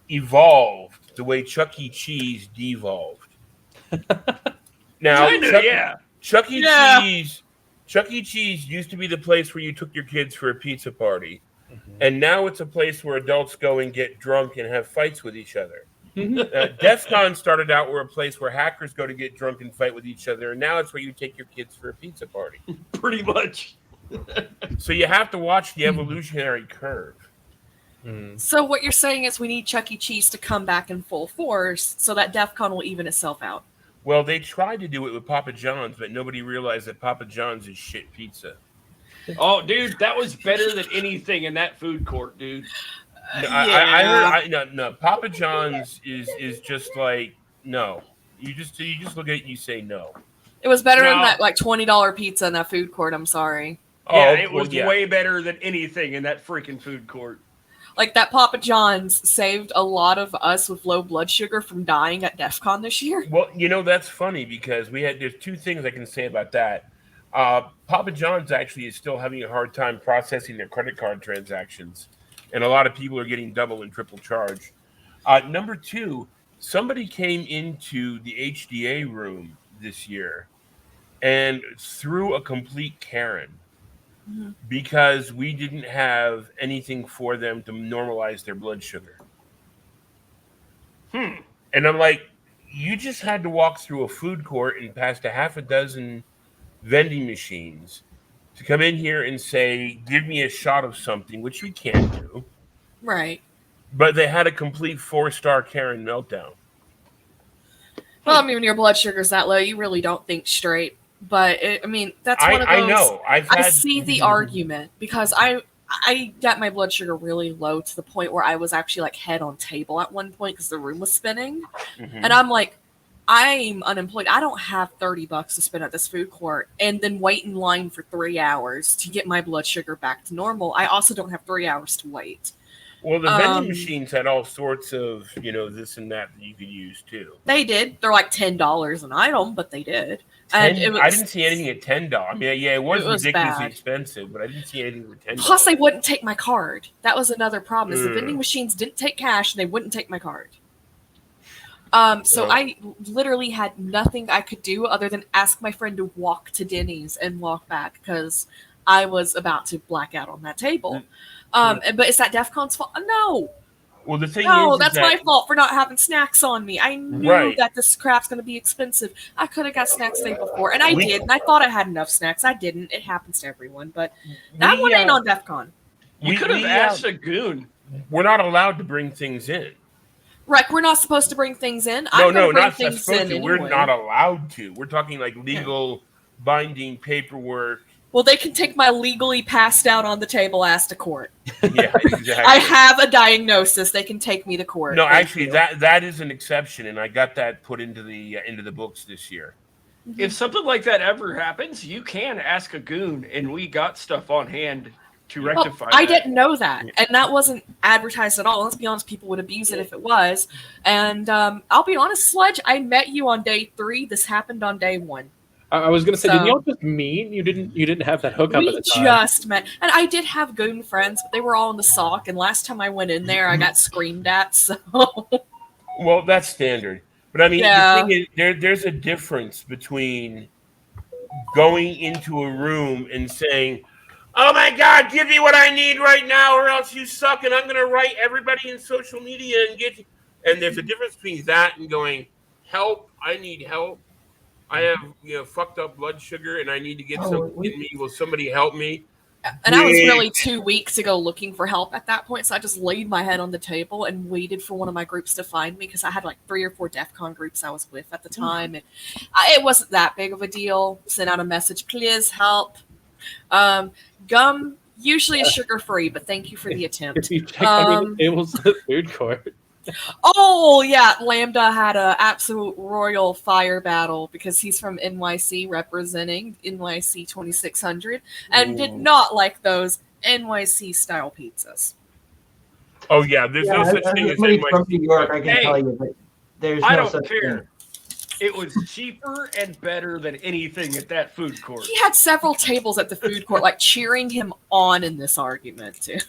evolved the way Chuck E. Cheese devolved. Now, Chuck E. Cheese used to be the place where you took your kids for a pizza party. And now it's a place where adults go and get drunk and have fights with each other. DEF CON started out where a place where hackers go to get drunk and fight with each other, and now it's where you take your kids for a pizza party. Pretty much. So you have to watch the evolutionary curve. So what you're saying is we need Chuck E. Cheese to come back in full force so that DEF CON will even itself out. Well, they tried to do it with Papa John's, but nobody realized that Papa John's is shit pizza. Oh, dude, that was better than anything in that food court, dude. No, I heard. No, Papa John's is just like no. You just look at it, you say no. It was better than that like $20 pizza in that food court. I'm sorry. Yeah, it was way better than anything in that freaking food court. Like that Papa John's saved a lot of us with low blood sugar from dying at DEF CON this year. Well, that's funny because there's two things I can say about that. Papa John's actually is still having a hard time processing their credit card transactions. And a lot of people are getting double and triple charge. Number two, somebody came into the HDA room this year and threw a complete Karen because we didn't have anything for them to normalize their blood sugar. And I'm like, you just had to walk through a food court and past a half a dozen vending machines to come in here and say, give me a shot of something, which we can't do. Right. But they had a complete 4-star Karen meltdown. Well, I mean, when your blood sugar's that low, you really don't think straight. But, that's one of those... I know. I see the argument because I got my blood sugar really low to the point where I was actually like head on table at one point because the room was spinning. And I'm like, I'm unemployed. I don't have $30 to spend at this food court and then wait in line for 3 hours to get my blood sugar back to normal. I also don't have 3 hours to wait. Well, the vending machines had all sorts of, this and that you could use too. They did. They're like $10 an item, but they did. I didn't see anything at $10. I mean, yeah, it was ridiculously bad. Expensive, but I didn't see anything for $10. Plus, they wouldn't take my card. That was another problem. Is the vending machines didn't take cash and they wouldn't take my card. So I literally had nothing I could do other than ask my friend to walk to Denny's and walk back because I was about to black out on that table. But is that DEF CON's fault? No. Well, the thing No, is that's that, my fault for not having snacks on me. I knew Right. that this crap's going to be expensive. I could have got snacks the day before, and I We- did. And I thought I had enough snacks. I didn't. It happens to everyone, but that one ain't on DEF CON. You could have asked a goon. We're not allowed to bring things in. Right, we're not supposed to bring things in. No, I'm gonna bring not things supposed in to. anyway. We're not allowed to. We're talking like legal binding paperwork. Well, they can take my legally passed out on the table ass to court. Yeah, exactly. I have a diagnosis. They can take me to court. No, Thank actually, you. that is an exception, and I got that put into the books this year. If something like that ever happens, you can ask a goon, and we got stuff on hand to Well, rectify I that. didn't know that, and that wasn't advertised at all. Let's be honest, people would abuse it if it was. And I'll be honest, Sludge, I met you on day 3. This happened on day 1. I was gonna say, So- didn't y'all just meet? You didn't have that hookup We at the time. just met, and I did have goon friends, but they were all in the sock. And last time I went in there, I got screamed at. So Well, that's standard. But I mean, Yeah. the thing is, there's a difference between going into a room and saying, "Oh my God, give me what I need right now, or else you suck," and I'm going to write everybody in social media and get. And there's a difference between that and going, "Help! I need help. I have fucked up blood sugar, and I need to get something in me. Will somebody help me?" And I was Yeah. really too weak to go looking for help at that point, so I just laid my head on the table and waited for one of my groups to find me because I had like 3 or 4 DEF CON groups I was with at the time, and it wasn't that big of a deal. Sent out a message, please help. Gum usually is sugar free, but thank you for the attempt. If you check any of the tables at the food court, Oh yeah, Lambda had a absolute royal fire battle because he's from NYC representing NYC 2600 and did not like those NYC style pizzas. Oh yeah, there's no such thing as somebody NYC. from New York, I can Hey, tell you, but there's I no don't such care. thing. It was cheaper and better than anything at that food court. He had several tables at the food court like cheering him on in this argument too.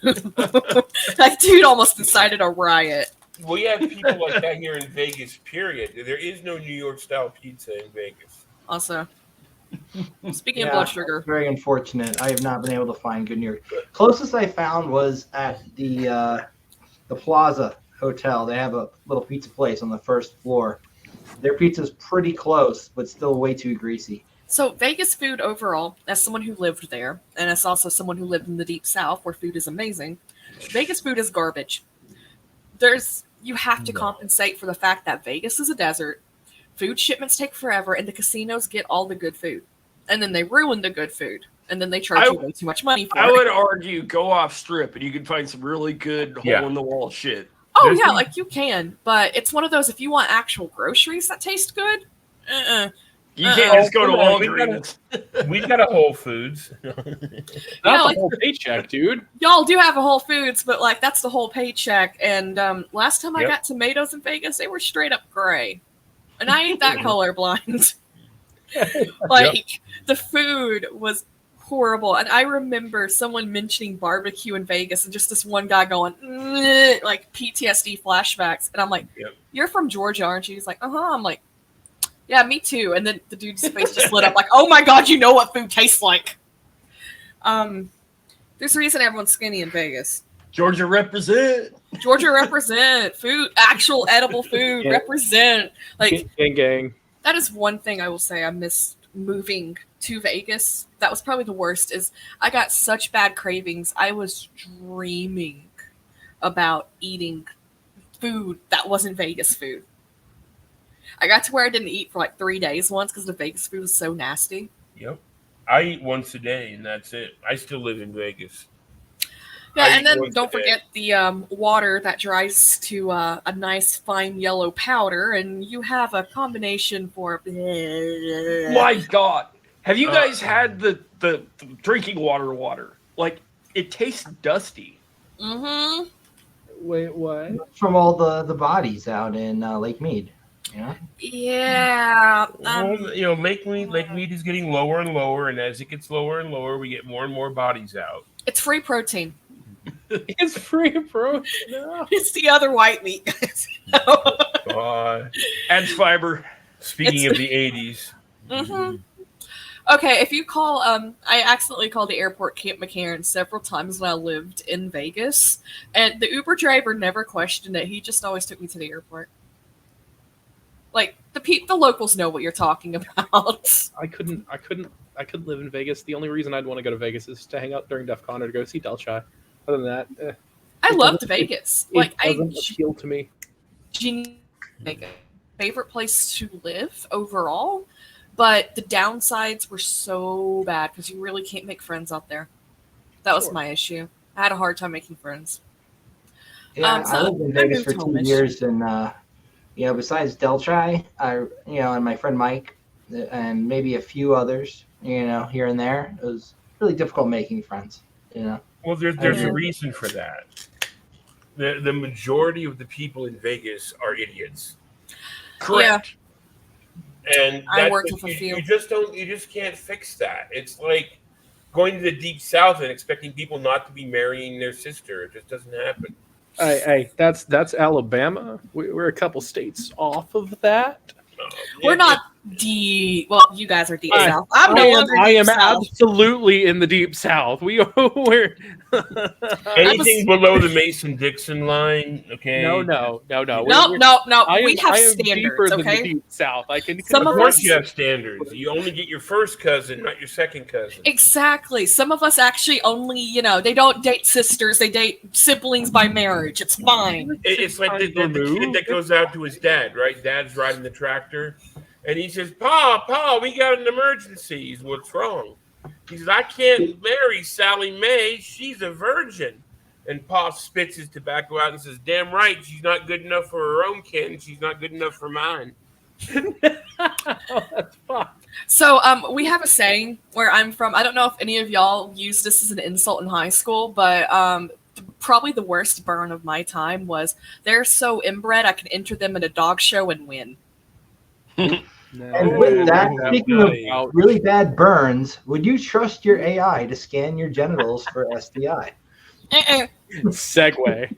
That dude almost incited a riot. We have people like that here in Vegas. Period. There is no New York style pizza in Vegas. Also, speaking of Yeah. blood sugar, Very unfortunate. I have not been able to find good New York. Closest I found was at the Plaza Hotel. They have a little pizza place on the first floor. Their pizza's pretty close, but still way too greasy. so Vegas food overall, as someone who lived there, and as also someone who lived in the deep south where food is amazing, Vegas food is garbage. You have to compensate for the fact that Vegas is a desert, food shipments take forever, and the casinos get all the good food. And then they ruin the good food. And then they charge you way too much money for I it. would argue go off strip and you can find some really good Yeah. hole in the wall shit. Oh There's yeah, some- like you can, but it's one of those if you want actual groceries that taste good. You can't just go to come on, we Walgreens. We've got a Whole Foods. not Yeah, the like- whole paycheck, dude. Y'all do have a Whole Foods, but like that's the whole paycheck. And last time I Yep. got tomatoes in Vegas, they were straight up gray, and I ain't that colorblind. Like the food was horrible, and I remember someone mentioning barbecue in Vegas, and just this one guy going "Meh," like PTSD flashbacks, and I'm like, Yep. "You're from Georgia, aren't you?" He's like, "Uh huh." I'm like, "Yeah, me too." And then the dude's face just lit up, like, "Oh my god, you know what food tastes like." There's a reason everyone's skinny in Vegas. Georgia represent. Georgia represent food, actual edible food Yeah. represent. Like Gang. that is one thing I will say I missed moving to Vegas. That was probably the worst. Is I got such bad cravings. I was dreaming about eating food that wasn't Vegas food. I got to where I didn't eat for like 3 days once because the Vegas food was so nasty. Yep. I eat once a day, and that's it. I still live in Vegas. Yeah, I and eat then once don't a day. forget the water that dries to a nice fine yellow powder, and you have a combination for. My God. Have you guys had the drinking water? Like, it tastes dusty. Mm-hmm. Wait, what? From all the bodies out in Lake Mead. Yeah. Yeah. Well, Lake Mead is getting lower and lower, and as it gets lower and lower, we get more and more bodies out. It's free protein. It's free, bro. No. It's the other white meat, guys. Uh, Adds fiber. speaking of the 80s, Mm-hmm. Okay, if you call, I accidentally called the airport Camp McCarran several times when I lived in Vegas, and the Uber driver never questioned it. He just always took me to the airport. Like the locals know what you're talking about. I couldn't live in Vegas. The only reason I'd want to go to Vegas is to hang out during DEF CON or to go see Delchai. Other than that, I It loved doesn't- Vegas. it Like doesn't appeal to me. Vegas, favorite place to live overall, but the downsides were so bad because you really can't make friends out there. That was Sure. my issue. I had a hard time making friends. Yeah, So I lived in I Vegas moved for 2 home-ish. years, and besides Deltrai, and my friend Mike, and maybe a few others, here and there, it was really difficult making friends. Well, there's Yeah. a reason for that. The majority of the people in Vegas are idiots, Correct. and I that's worked what with a few. You just can't fix that. It's like going to the deep south and expecting people not to be marrying their sister. It just doesn't happen. Hey, that's Alabama. We're a couple states off of that. We're not well, you guys are deep south. I'm no longer I deep am south. absolutely in the deep south. We're Anything below the Mason-Dixon line, okay? no. No, We're- no. I We am- have I am deeper standards, than okay? the deep south. I can. Some Of of course us- you have standards. You only get your first cousin, not your second cousin. Exactly. Some of us actually only, they don't date sisters; they date siblings by marriage. It's fine. It's like the kid that goes out to his dad, right? Dad's riding the tractor, and he says, Pa, we got an emergency. He's, what's wrong? He says, I can't marry Sally Mae. She's a virgin. And Pa spits his tobacco out and says, damn right, she's not good enough for her own kid, and she's not good enough for mine. Oh, that's fun. So, we have a saying where I'm from. I don't know if any of y'all used this as an insult in high school, but probably the worst burn of my time was they're so inbred I can enter them in a dog show and win. And with that, No, speaking no. of really bad burns, would you trust your AI to scan your genitals for STI? Segue.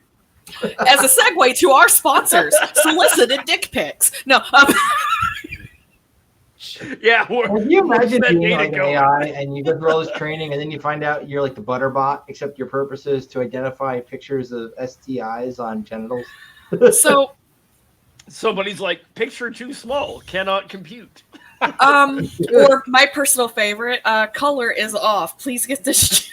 As a segue to our sponsors, solicited dick pics. No, Yeah. Can you imagine that being data like an going? AI and you go through all this training and then you find out you're like the butter bot, except your purpose is to identify pictures of STIs on genitals? so Somebody's like, picture too small, cannot compute. or my personal favorite, color is off. Please get this.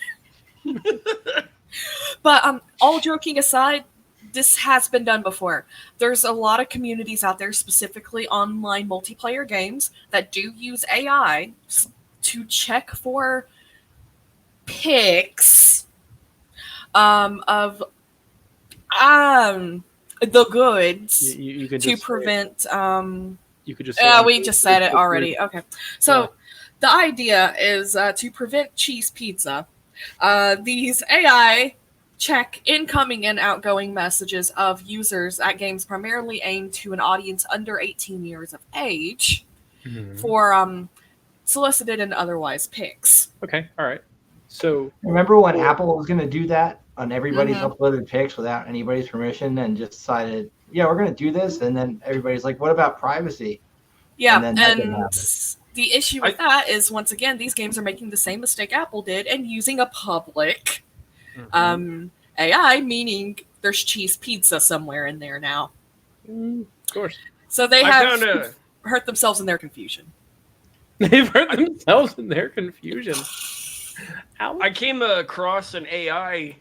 But all joking aside, this has been done before. There's a lot of communities out there, specifically online multiplayer games, that do use AI to check for pics of the goods You can to just prevent You could just. Say, we just said it already. Okay. So the idea is to prevent cheese pizza. These AI check incoming and outgoing messages of users at games primarily aimed to an audience under 18 years of age Mhm. for solicited and otherwise pics. Okay. All right. So Remember when Apple was going to do that on everybody's Mhm. uploaded pics without anybody's permission and just decided, yeah, we're going to do this. And then everybody's like, what about privacy? Yeah, And then that didn't and happen. the issue with that is, once again, these games are making the same mistake Apple did and using a public AI, meaning there's cheese pizza somewhere in there now. of course, So they I have kinda- hurt themselves in their confusion. they've hurt themselves in their confusion. How? I came across an AI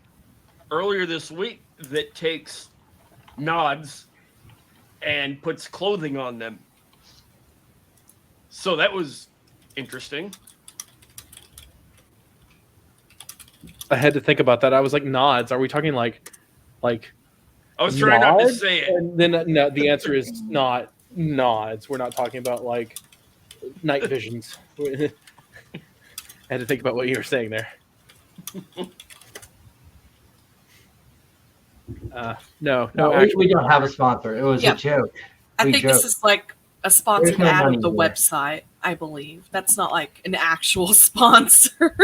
earlier this week that takes nods and puts clothing on them. So that was interesting. I had to think about that. I was like, nods. Are we talking like? I was trying not to Nods? say it. And then no, the answer is not nods. We're not talking about like night visions. I had to think about what you were saying there. No, No, actually, we don't have a sponsor. It was Yeah. a joke. I We think joke. this is like a sponsored There's no ad money of the there. website, I believe. That's not like an actual sponsor.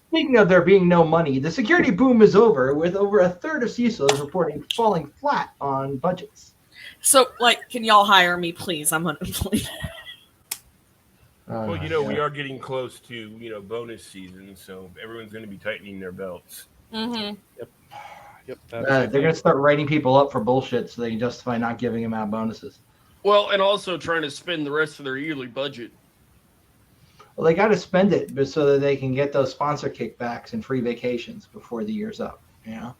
Speaking of there being no money, the security boom is over, with over a third of CISOs reporting falling flat on budgets. So, like, can y'all hire me, please? I'm unemployed. Well, we are getting close to bonus season, so everyone's going to be tightening their belts. Mm-hmm. Yep. They're going to start writing people up for bullshit so they can justify not giving them out bonuses. Well, and also trying to spend the rest of their yearly budget. Well, they got to spend it so that they can get those sponsor kickbacks and free vacations before the year's up. Yeah.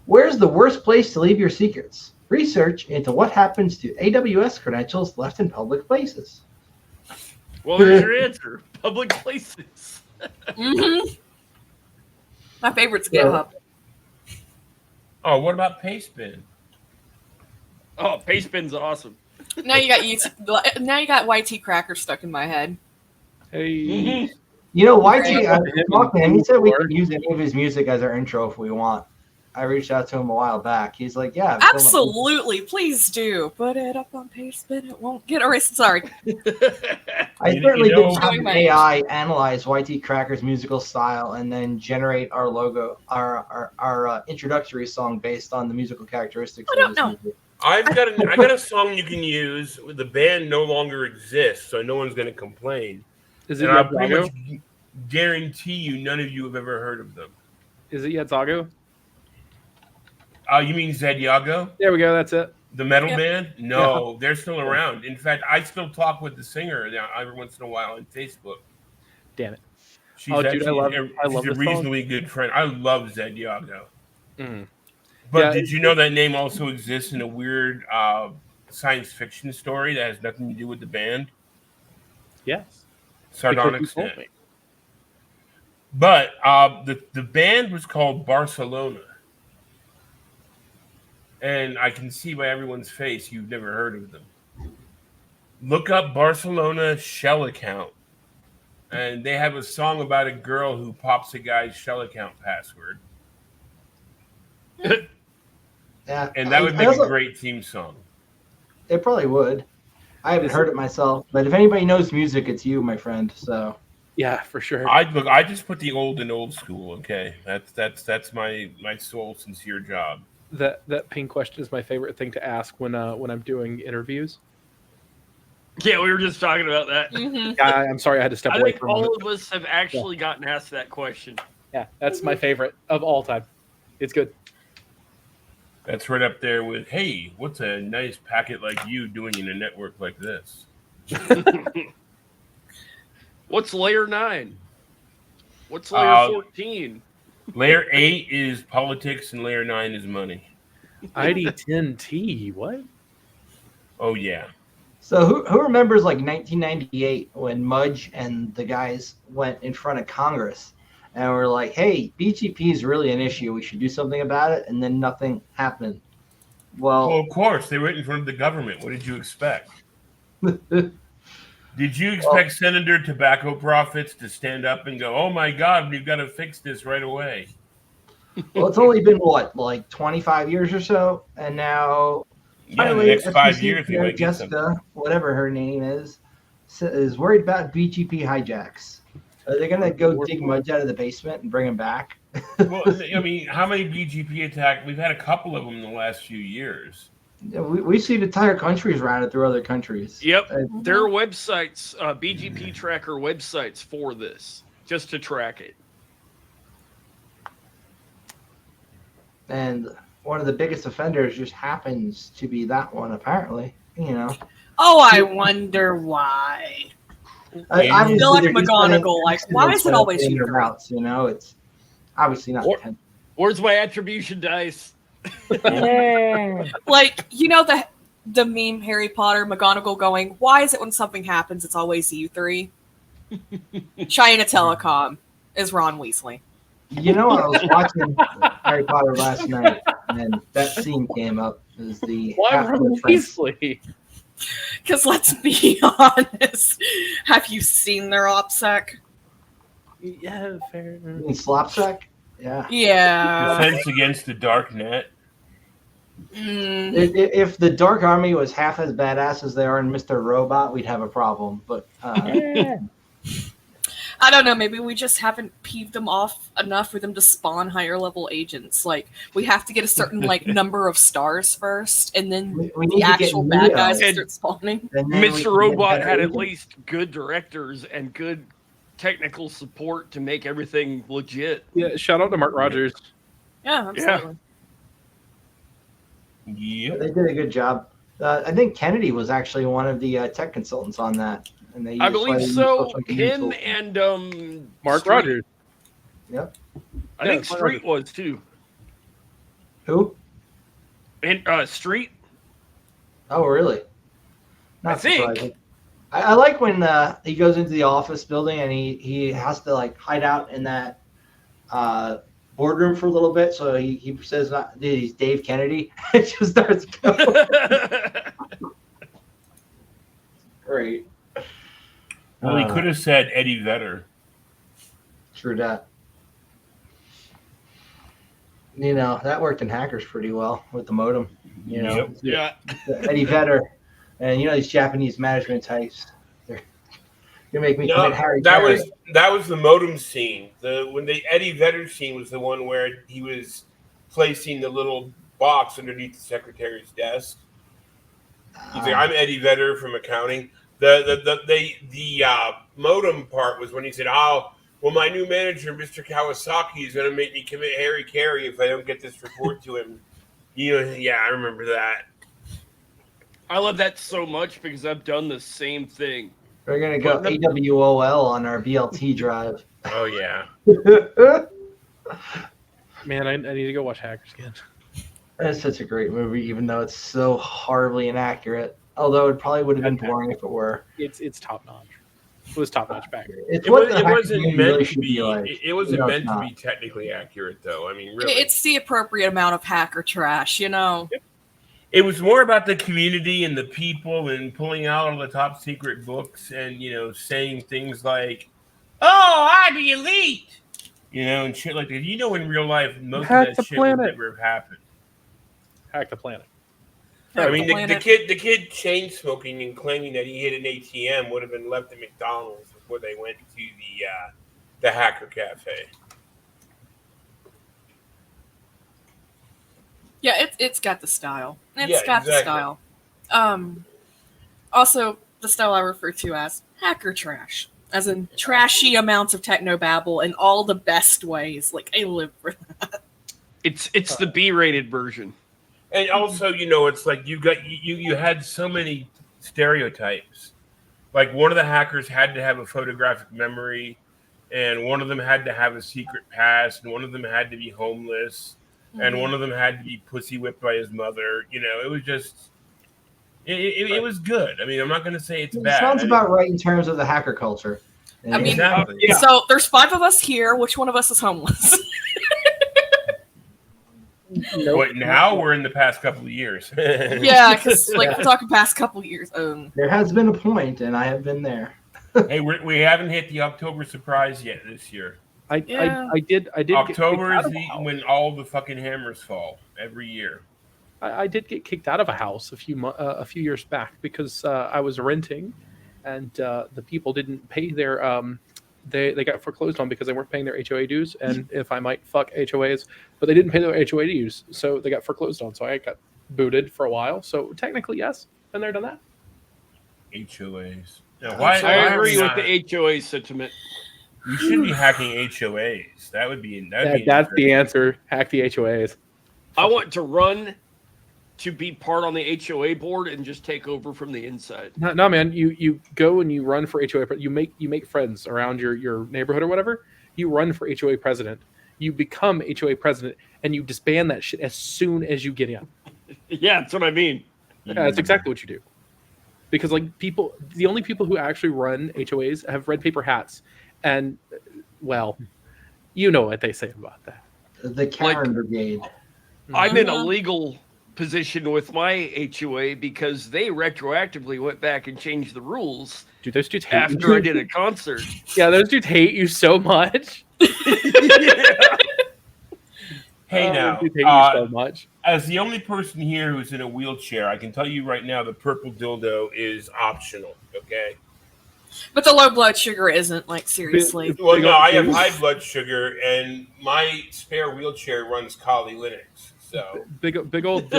Where's the worst place to leave your secrets? Research into what happens to AWS credentials left in public places. Well, there's your answer. Public places. Mm-hmm. My favorite's GitHub. Oh, what about Pastebin? Oh, Pastebin's awesome. Now you got YT Cracker stuck in my head. Hey. You know, YT, I talked to him. He said we Before. can use any of his music as our intro if we want. I reached out to him a while back. He's like, yeah. Absolutely, please do. Put it up on Pastebin. It won't get erased. Sorry. I certainly didn't have Showing an my AI analyze YT Cracker's musical style and then generate our logo, our introductory song based on the musical characteristics I of don't his know. music. I got a song you can use. The band no longer exists, so no one's going to complain. Is it And I pretty Yadzago? much guarantee you none of you have ever heard of them. Is it Yadzago? You mean Zed Yago? There we go. That's it. The metal Yep. band? No, they're still around. In fact, I still talk with the singer every once in a while on Facebook. Damn it. She's Oh, dude, I love she's the a song. reasonably good friend. I love Zed Yago. Mm. But Yeah. did you know that name also exists in a weird science fiction story that has nothing to do with the band? Yes. Sardonic Because you told Snap. me. But the band was called Barcelona. And I can see by everyone's face you've never heard of them. Look up Barcelona Shell Account. And they have a song about a girl who pops a guy's Shell account password. Yeah, And that would I make also- a great theme song. It probably would. I haven't heard it myself, but if anybody knows music, it's you, my friend. So Yeah, for sure. I just put the old in old school, okay? That's my sole sincere job. That ping question is my favorite thing to ask when I'm doing interviews. Yeah, we were just talking about that. Mm-hmm. I'm sorry I had to step I away think from all it. of us have actually gotten asked that question. Yeah, that's my favorite of all time. It's good. That's right up there with, hey, what's a nice packet like you doing in a network like this? What's layer 9? What's layer 14? Layer 8 is politics and layer 9 is money. ID10T, what? Oh, yeah. So who remembers like 1998 when Mudge and the guys went in front of Congress and were like, hey, BGP is really an issue. We should do something about it. And then nothing happened. Well, Well, of course, they were in front of the government. What did you expect? Did you expect Senator Tobacco Profits to stand up and go, oh, my God, we've got to fix this right away? well, it's only been what, like 25 years or so? And now Yeah, in the next 5 years, we Sarah might get something. Jessica, whatever her name is worried about BGP hijacks. Are they going to go dig Mudge out of the basement and bring him back? Well, I mean, how many BGP attacks? We've had a couple of them in the last few years. Yeah, we see entire countries around it through other countries. Yep. Uh, There are websites, BGP tracker websites for this, just to track it. And one of the biggest offenders just happens to be that one, apparently. You know, Oh, I wonder why. I obviously feel like they're just McGonagall, putting like, why is it accidents always in you their three? mouths, you know, it's obviously not Or- intent. Where's my attribution dice? Like, you know the meme Harry Potter, McGonagall going, why is it when something happens, it's always you three? China Telecom is Ron Weasley. You know, I was watching Harry Potter last night, and that scene came up. Is the Why Half-Blood Ron Prince. Weasley? Because let's be honest, have you seen their OPSEC? Yeah, fair. You mean Slopsack? Yeah. Yeah. Defense against the dark net. Mm, If the Dark Army was half as badass as they are in Mr. Robot, we'd have a problem. But I don't know. Maybe we just haven't peeved them off enough for them to spawn higher level agents. Like we have to get a certain number of stars first, and then We need the to get actual Neo. bad guys And- start spawning. And then we Mr. can Robot get had at agents. least good directors and good technical support to make everything legit. Yeah, shout out to Mark Rogers. Yeah, absolutely. Yep. They did a good job. I think Kennedy was actually one of the tech consultants on that, and they. I used- believe they used so. social media Him tools. and Mark Street. Rogers. I Yeah, think Mark Street was too. Who? And Street. Oh, really? I think. surprising. I like when he goes into the office building and he has to like hide out in that boardroom for a little bit. So he says he's Dave Kennedy. It just starts going. Great. Well, he could have said Eddie Vedder. True that. You know, that worked in Hackers pretty well with the modem. You know, Yep. Yeah. Eddie Vedder. And you know these Japanese management types. They're gonna make me No, commit Harry that Carey. was the modem scene. The Eddie Vedder scene was the one where he was placing the little box underneath the secretary's desk. He's like, "I'm Eddie Vedder from accounting." The modem part was when he said, "Oh, well, my new manager, Mr. Kawasaki, is going to make me commit Harry Carey if I don't get this report to him." You know, yeah, I remember that. I love that so much because I've done the same thing. We're gonna go But AWOL on our BLT drive. Oh yeah. Man, I need to go watch Hackers again. That's such a great movie, even though it's so horribly inaccurate. Although it probably would have been boring if it were. It's top notch. It was top notch back. It's It, what was, the it hacker wasn't community meant really to should be. like. It wasn't No, it's meant to not. be technically accurate, though. I mean, really. It's the appropriate amount of hacker trash, you know. It was more about the community and the people and pulling out all the top secret books and, you know, saying things like, "Oh, I'm the elite," you know, and shit like that. You know, in real life, most Hack of the that shit would planet. never have happened. Hack the planet. I mean, the Planet. kid chain smoking and claiming that he hit an ATM would have been left at McDonald's before they went to the hacker cafe. Yeah, it's got the style. It's Yeah, got the exactly. style. Also, the style I refer to as hacker trash, as in trashy amounts of technobabble in all the best ways. Like I live for that. It's the B-rated version. And also, you know, it's like you had so many stereotypes. Like one of the hackers had to have a photographic memory, and one of them had to have a secret past, and one of them had to be homeless, and one of them had to be pussy whipped by his mother. You know, it was just it was good. I mean, I'm not going to say it's It bad. sounds I mean, about right in terms of the hacker culture. I mean, exactly. Yeah. So there's 5 of us here. Which one of us is homeless? But now we're in the past couple of years. Yeah, because like we're talking past couple years. There has been a point, and I have been there. Hey, we haven't hit the October surprise yet this year. I did. October get is kicked out of a house. when all the fucking hammers fall every year. I did get kicked out of a house a few years back because I was renting, and the people didn't pay their they got foreclosed on because they weren't paying their HOA dues, and if I might fuck HOAs, but they didn't pay their HOA dues, so they got foreclosed on. So I got booted for a while. So technically, yes, been there, done that. HOAs. I Why I are we agree with not- the HOA sentiment. We should be hacking HOAs. That would be. That's the answer. Hack the HOAs. I want to run to be part on the HOA board and just take over from the inside. No, man. You go and you run for HOA. You make friends around your neighborhood or whatever. You run for HOA president. You become HOA president, and you disband that shit as soon as you get in. Yeah, that's what I mean. Yeah, that's exactly what you do. Because like the only people who actually run HOAs have red paper hats, and well, you know what they say about that. The Karen Brigade. I'm in a legal position with my HOA because they retroactively went back and changed the rules Dude, those dudes hate after I you. did a concert. Yeah, those dudes hate you so much. Hey, Oh, now, those dudes hate you so much. as the only person here who's in a wheelchair, I can tell you right now the purple dildo is optional. Okay, But the low blood sugar isn't, like, seriously. Well, Big no, old I have dude. high blood sugar, and my spare wheelchair runs Kali Linux. So Big old big old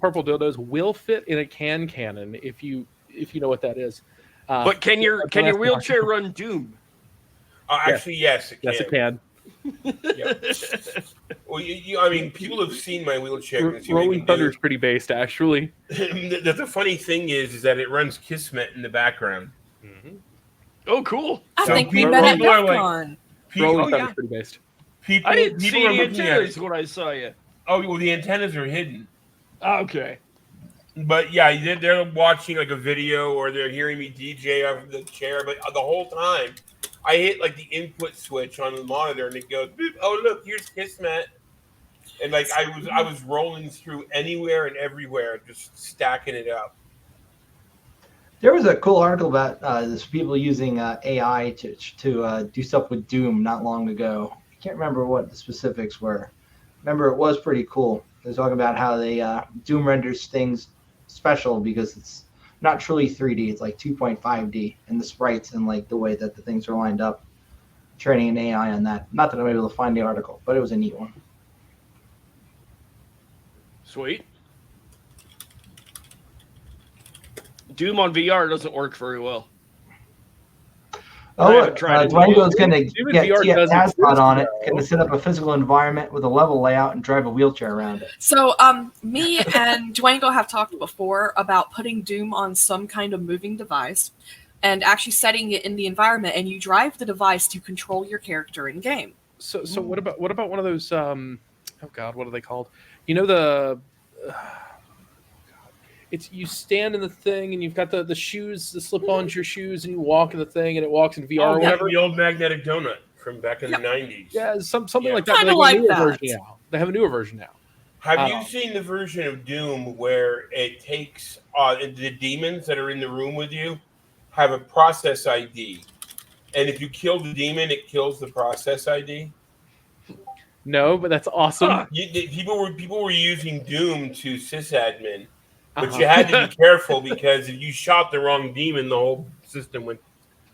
purple dildos will fit in a cannon if you know what that is. But can your wheelchair run Doom? actually, yes, it can. Yes, it can. Well, I mean, people have seen my wheelchair. and see what it Rolling can do. Thunder is pretty based, actually. The funny thing is that it runs Kismet in the background. Oh, cool. I So think we people met at are like- DEFCON. People, Rolling yeah. Thunder is pretty based. people, I didn't people see are any looking at antennas it. when I saw you. Oh, well, the antennas are hidden. Okay. But yeah, they're watching like a video or they're hearing me DJ off the chair. But the whole time, I hit like the input switch on the monitor and it goes, boop, oh look, here's Kismet. And like I was rolling through anywhere and everywhere, just stacking it up. There was a cool article about this people using AI to do stuff with Doom not long ago. I can't remember what the specifics were. Remember, it was pretty cool. They were talking about how they Doom renders things special because it's not truly 3D. It's like 2.5D, and the sprites and like the way that the things are lined up. Training an AI on that. Not that I'm able to find the article, but it was a neat one. Sweet. Doom on VR doesn't work very well. Oh, I haven't look, tried it. Dwango's going to Doom in get VR TF does Hazbot exist, on it. though. Going to set up a physical environment with a level layout and drive a wheelchair around it. So, me and Dwango have talked before about putting Doom on some kind of moving device and actually setting it in the environment, and you drive the device to control your character in game. So what about one of those? Oh God, what are they called? You know the. It's you stand in the thing and you've got the shoes, the slip-ons your shoes, and you walk in the thing and it walks in VR or Oh, whatever. the old magnetic donut from back in the 90s. Yeah, something Yeah. like that. Kinda They have a like newer that. version now. They have a newer version now. Have you seen the version of Doom where it takes the demons that are in the room with you have a process ID, and if you kill the demon, it kills the process ID? No, but that's awesome. People were using Doom to sysadmin, but Uh-huh. you had to be careful because if you shot the wrong demon, the whole system went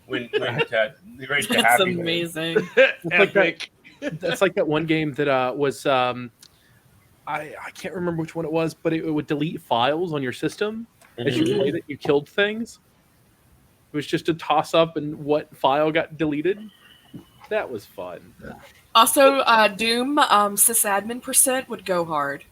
right to That's happy. amazing. like that- Epic. That's like that one game that was I can't remember which one it was, but it would delete files on your system as you played it. You killed things. It was just a toss up and what file got deleted. That was fun. Also, Doom sysadmin % would go hard.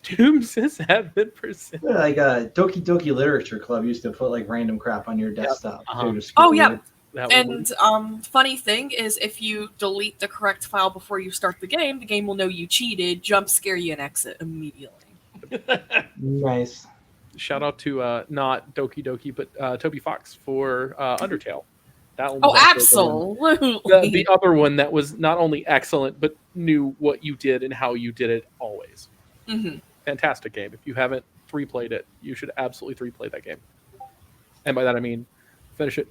Doom sysadmin %. Yeah, like Doki Doki Literature Club used to put like random crap on your desktop. Uh-huh. too, just Oh, keep yeah. it- That would And funny thing is, if you delete the correct file before you start the game will know you cheated, jump scare you, and exit immediately. Nice. shout out to not Doki Doki, but Toby Fox for Undertale. That one Oh, was also a good one. absolutely. The other one that was not only excellent but knew what you did and how you did it always. Mhm. Fantastic game. If you haven't replayed it, you should absolutely replay that game. And by that I mean finish it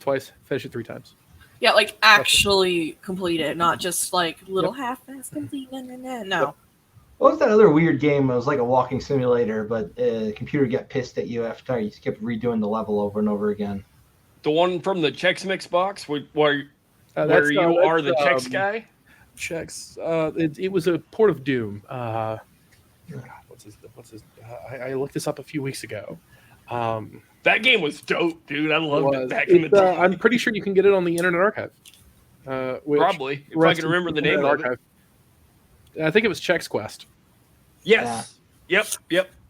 twice, finish it 3 times. Yeah, like actually complete it, not just like little half-ass complete. No. What was that other weird game? It was like a walking simulator, but the computer got pissed at you after you kept redoing the level over and over again. The one from the Chex Mix box where That's, you are the that's, Chex guy? Chex. It was a port of Doom. God, what's his? I looked this up a few weeks ago. That game was dope, dude. I loved it was- back in the day. I'm pretty sure you can get it on the Internet Archive. Which Probably, if I rest can in remember the peace, name Internet of it. Archive. I think it was Chex Quest. Yes. Yep.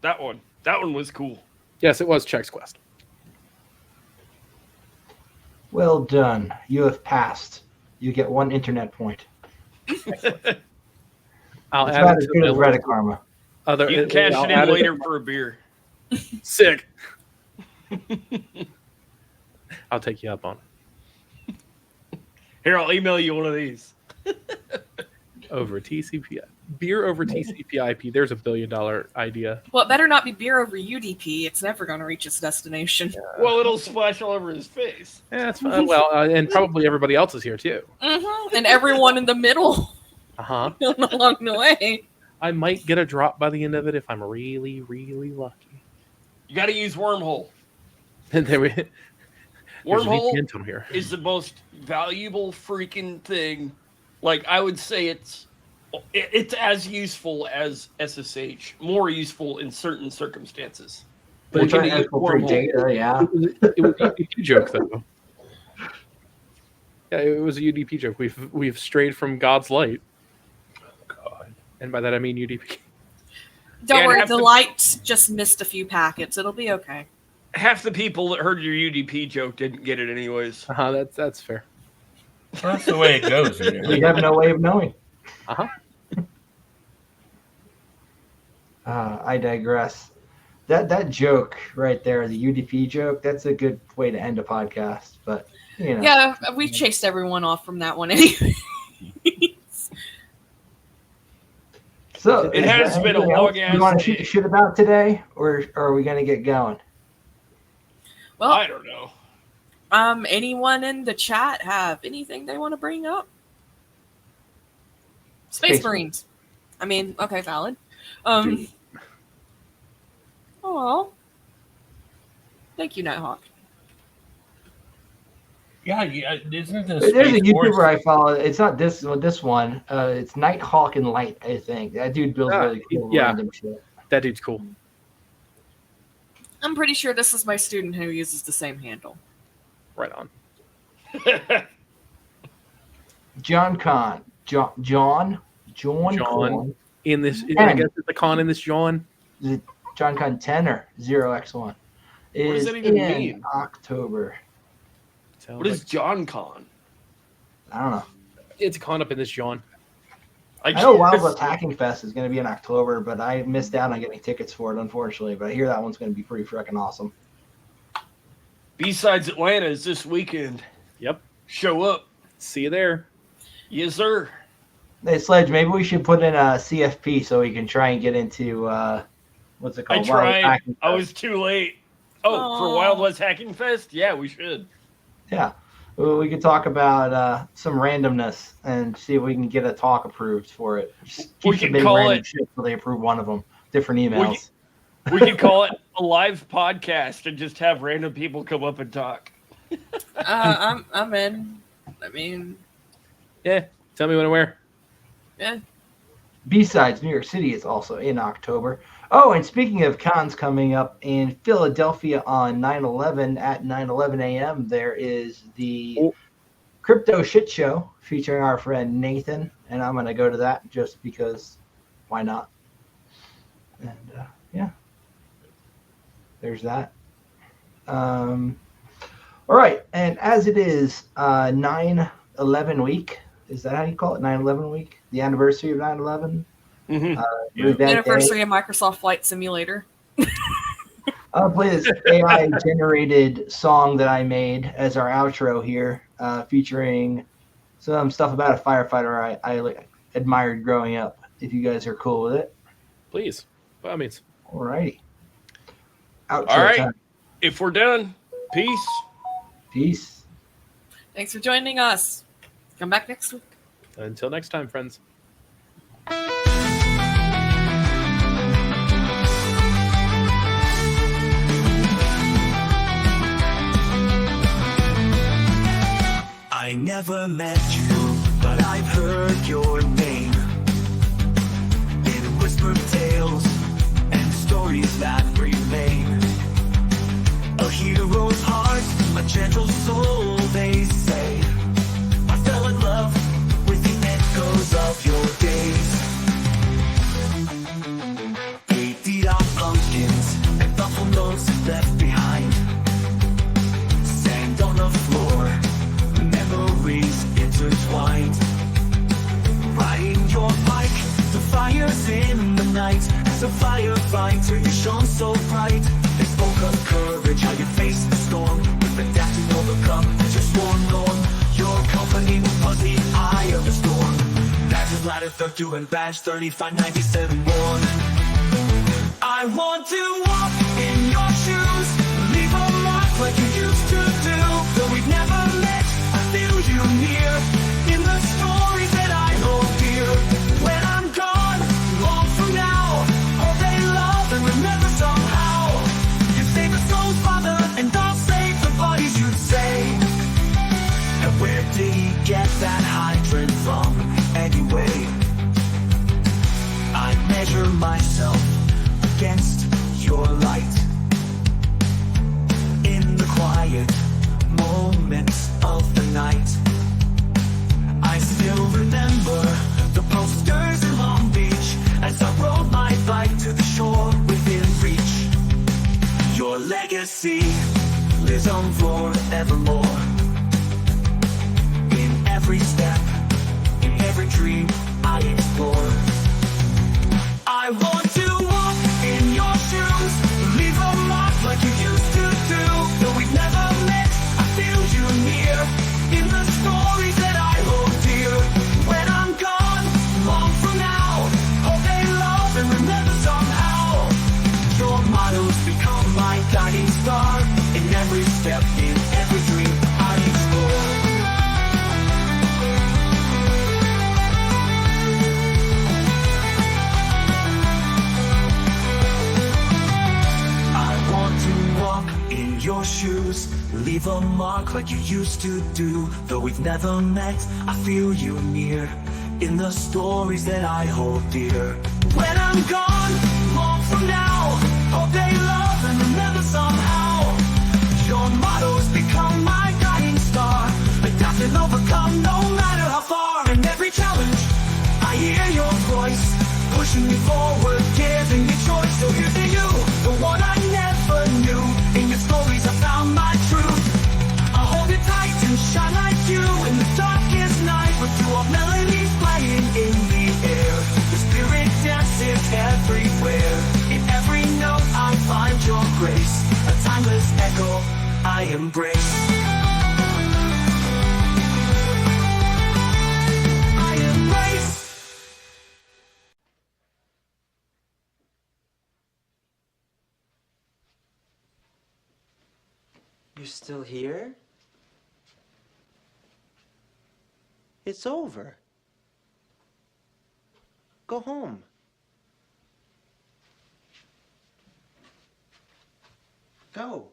That one. That one was cool. Yes, it was Chex Quest. Well done. You have passed. You get 1 internet point. I'll It's add about it as to good my as Reddit Karma. other. You can cash I'll it add in later for a beer. Sick. I'll take you up on it. Here, I'll email you one of these. Over TCP. Beer over TCP/IP. There's a $1 billion idea. Well, it better not be beer over UDP. It's never going to reach its destination. Well, it'll splash all over his face. Yeah, that's fine. Well, and probably everybody else is here too. And everyone in the middle Uh huh. along the way. I might get a drop by the end of it if I'm really, really lucky. You got to use wormhole. And then There's a Wormhole VPN tunnel here. is the most valuable freaking thing. Like, I would say it's as useful as SSH, more useful in certain circumstances. But We're trying gonna to use exfiltrate Wormhole. data, yeah. It was a UDP joke, though. Yeah, it was a UDP joke. We've strayed from God's light, God. and by that I mean UDP. Don't Yeah, worry, have the to- light just missed a few packets. It'll be okay. Half the people that heard your UDP joke didn't get it anyways. That's fair. Well, that's the way it goes. You know? We have no way of knowing. Uh-huh. I digress. That joke right there, the UDP joke, that's a good way to end a podcast. But you know, Yeah, we chased everyone off from that one anyway. so It is has there been a anything long else ass you want to day. shoot the shit about today, or are we gonna get going? Well, I don't know. anyone in the chat have anything they want to bring up? Space Space Marines. I mean, okay, valid. Dude. Oh, thank you, Nighthawk. Yeah, isn't this? There's a Space Force- YouTuber I follow. It's not this one. It's Nighthawk and Light, I think. That dude builds really cool yeah. random shit. That dude's cool. I'm pretty sure this is my student who uses the same handle. Right on. John Con. John John. Con. In this, I Ten. guess it's the con in this John. John Con 10 or 0x1 does is that even in mean? October. Sounds What is like- John Con? I don't know. It's a con up in this John. I know Wild guess- West Hacking Fest is going to be in October, but I missed out on getting tickets for it, unfortunately. But I hear that one's going to be pretty freaking awesome. B-Sides Atlanta is this weekend. Yep. Show up. See you there. Yes, sir. Hey, Sledge, maybe we should put in a CFP so we can try and get into what's it I called? Wild West tried. Hacking I Fest. was too late. Oh, for Aw. Wild West Hacking Fest? Yeah, we should. Yeah. Well, we could talk about some randomness and see if we can get a talk approved for it. Just We keep could submitting call random it- shit until they approve one of them. Different emails. We could call it a live podcast and just have random people come up and talk. I'm in. I mean, Yeah. Tell me when and where. yeah. B-Sides New York City is also in October. Oh, and speaking of cons coming up in Philadelphia on 9/11 at 9/11 a.m., there is the Oh. Crypto Shit Show featuring our friend Nathan, and I'm going to go to that just because why not? And yeah, there's that. All right, and as it is 9/11 week, is that how you call it? 9/11 week? The anniversary of 9/11? Mm-hmm. Yeah. Event day. Anniversary of Microsoft Flight Simulator. I'll play this AI generated song that I made as our outro here, featuring some stuff about a firefighter I admired growing up. If you guys are cool with it. Please. By all means. Alrighty. Outro All right. time. If we're done, peace. Peace. Thanks for joining us. Come back next week. Until next time, friends. I never met you, but I've heard your name in whispered tales and stories that remain. A hero's heart, a gentle soul, they say. I fell in love with the echoes of your days. 8 feet of pumpkins and thoughtful notes left behind. Sand on the floor, memories intertwined. Riding your bike, the fire's in the night. As a firefighter, you shone so bright. They spoke of courage, how you faced the storm, with adapt and overcome as your sworn norm. Your company was the eye of the storm. Badges ladder 32 and badge 3597 worn. I want to walk in your shoes, leave a mark like you used to do. Though we've never met, I feel you near, in the stories that I hold dear. When I'm gone, long from now, all they love and remember somehow. You save the souls, Father, and I'll save the bodies, you'd say. fantasy lives on forevermore. In every step, in every dream I explore. I want to walk in your shoes, leave a mark like you used to do. Though we've never met, I feel you near, in the stories that I hold dear. When I'm gone, long from now, hope they love and remember somehow. Your mottos become my guiding star, in every step, in every dream I explore. In your shoes, leave a mark like you used to do. Though we've never met, I feel you near, in the stories that I hold dear. When I'm gone, long from now, hope they love and remember somehow. Your mottos become my guiding star, adapt and overcome no matter how far. In every challenge, I hear your voice, pushing me forward, giving me choice. So here's to you, the one I never knew. In your stories I found my truth. I'll hold it tight and shine like you in the darkest night, with your melodies playing in the air. Your spirit dances everywhere. In every note I find your grace, a timeless echo I embrace. I embrace. You're still here? It's over. Go home. Go.